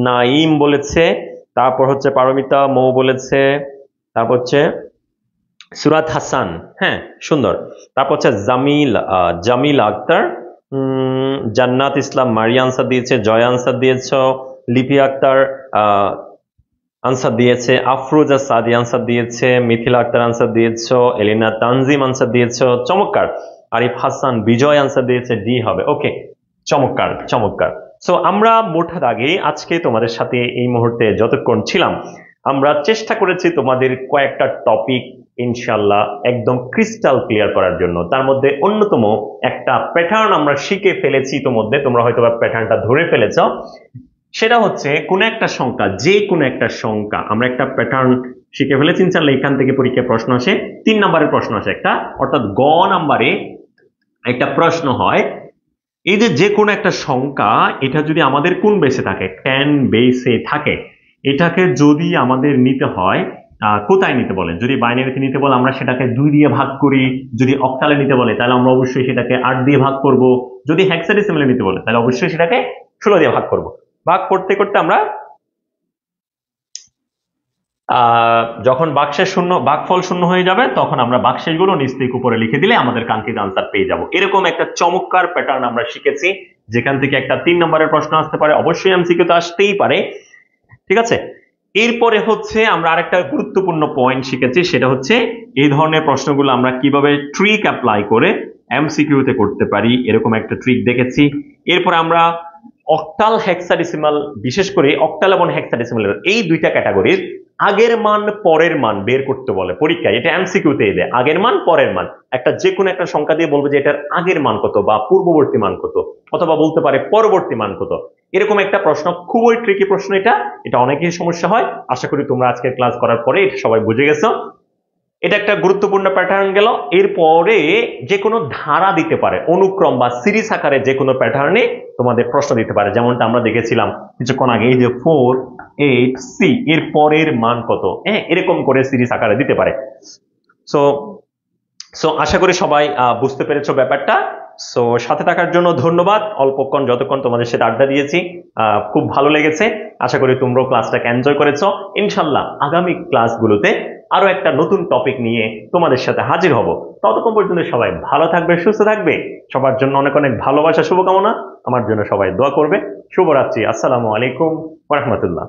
নাইম বলেছে, তারপর হচ্ছে পারমিতা মৌ বলেছে, তারপর হচ্ছে সুরাত হাসান। হ্যাঁ, সুন্দর। তারপর হচ্ছে জামিল আক্তার, জান্নাত ইসলাম মারিয়া আনসার দিয়েছে, জয় আনসার দিয়েছ, লিপি আক্তার আনসার দিয়েছে, আফরোজা সাদি আনসার দিয়েছে, মিথিলা আক্তার আনসার দিয়েছ, এলিনা তানজিম আনসার দিয়েছ, চমৎকার। আরিফ হাসান বিজয় আনসার দিয়েছে, ডি হবে। ওকে, চমৎকার চমৎকার। সো আমরা মোটা দাগে আজকে তোমাদের সাথে এই মুহূর্তে যতক্ষণ ছিলাম আমরা চেষ্টা করেছি তোমাদের কয়েকটা টপিক ইনশাল্লাহ একদম ক্রিস্টাল ক্লিয়ার করার জন্য। তার মধ্যে অন্যতম একটা প্যাটার্ন আমরা শিখে ফেলেছি ইতোমধ্যে, তোমরা হয়তো প্যাটার্নটা ধরে ফেলেছ। সেটা হচ্ছে কোন একটা সংখ্যা, যে কোনো একটা সংখ্যা আমরা একটা প্যাটার্ন শিখে ফেলেছি ইনশাল্লাহ। এখান থেকে পরীক্ষায় প্রশ্ন আসে, 3 নম্বরের প্রশ্ন আসে একটা, অর্থাৎ গ নাম্বারে একটা প্রশ্ন হয়, এই যে কোনো একটা সংখ্যা এটা যদি আমাদের কোন বেসে থাকে? 10 বেসে থাকে। এটাকে যদি আমাদের নিতে হয় কোথায় নিতে বলে? যদি বাইনারিতে নিতে বলে আমরা সেটাকে 2 দিয়ে ভাগ করি, যদি অক্টালে নিতে বলে তাহলে আমরা অবশ্যই সেটাকে 8 দিয়ে ভাগ করব, যদি হেক্সাডেসিমালে নিতে বলে তাহলে অবশ্যই সেটাকে 16 দিয়ে ভাগ করব। ভাগ করতে করতে আমরা যখন ভাগফল শূন্য হয়ে যাবে তখন আমরা ভাগশেষগুলো নিচ থেকে উপরে লিখে দিলে আমাদের কাঙ্ক্ষিত আনসার পেয়ে যাব। এরকম একটা চমৎকার প্যাটার্ন আমরা শিখেছি, যেখান থেকে একটা 3 নম্বরের প্রশ্ন আসতে পারে, অবশ্যই এমসিকিউ তো আসতেই পারে। ঠিক আছে, এরপরে হচ্ছে আমরা আরেকটা গুরুত্বপূর্ণ পয়েন্ট শিখেছি, সেটা হচ্ছে এই ধরনের প্রশ্নগুলো আমরা কিভাবে ট্রিক অ্যাপ্লাই করে এমসিকিউতে করতে পারি, এরকম একটা ট্রিক দেখেছি। এরপর আমরা অক্টাল হেক্সাডেসিমাল, বিশেষ করে অক্টাল এবং হেক্সাডেসিমাল এই দুইটা ক্যাটাগরির আগের মান পরের মান বের করতে বলে পরীক্ষায়। এটা এমসিকিউতে দেয় আগের মান পরের মান। একটা যে কোনো একটা সংখ্যা দিয়ে বলবে যে এটার আগের মান কত বা পূর্ববর্তী মান কত, অথবা বলতে পারে পরবর্তী মান কত। এরকম একটা প্রশ্ন, খুবই ট্রিকি প্রশ্ন এটা অনেকেই সমস্যা হয়। আশা করি তোমরা আজকের ক্লাস করার পরে এটা সবাই বুঝে গেছো। এটা একটা গুরুত্বপূর্ণ প্যাটার্ন গেল। এরপরে যে কোনো ধারা দিতে পারে, অনুক্রম বা সিরিজ আকারে যে কোনো প্যাটার্নে তোমাদের প্রশ্ন দিতে পারে, যেমনটা আমরা দেখেছিলাম কিছুক্ষণ আগে, এই যে 4 8 C এর পরের মান কত, হ্যাঁ, এরকম করে সিরিজ আকারে দিতে পারে। সো সো আশা করি সবাই বুঝতে পেরেছো ব্যাপারটা। সো সাথে থাকার জন্য ধন্যবাদ। অল্পক্ষণ যতক্ষণ তোমাদের সাথে আড্ডা দিয়েছি খুব ভালো লেগেছে। আশা করি তোমরাও ক্লাসটাকে এনজয় করেছো। ইনশাল্লাহ আগামী ক্লাসগুলোতে আরো একটা নতুন টপিক নিয়ে তোমাদের সাথে হাজির হব। ততক্ষণ পর্যন্ত সবাই ভালো থাকবে, সুস্থ থাকবে। সবার জন্য অনেক অনেক ভালোবাসা, শুভকামনা। আমার জন্য সবাই দোয়া করবে। শুভরাত্রি। আসসালামু আলাইকুম ওয়া রাহমাতুল্লাহ।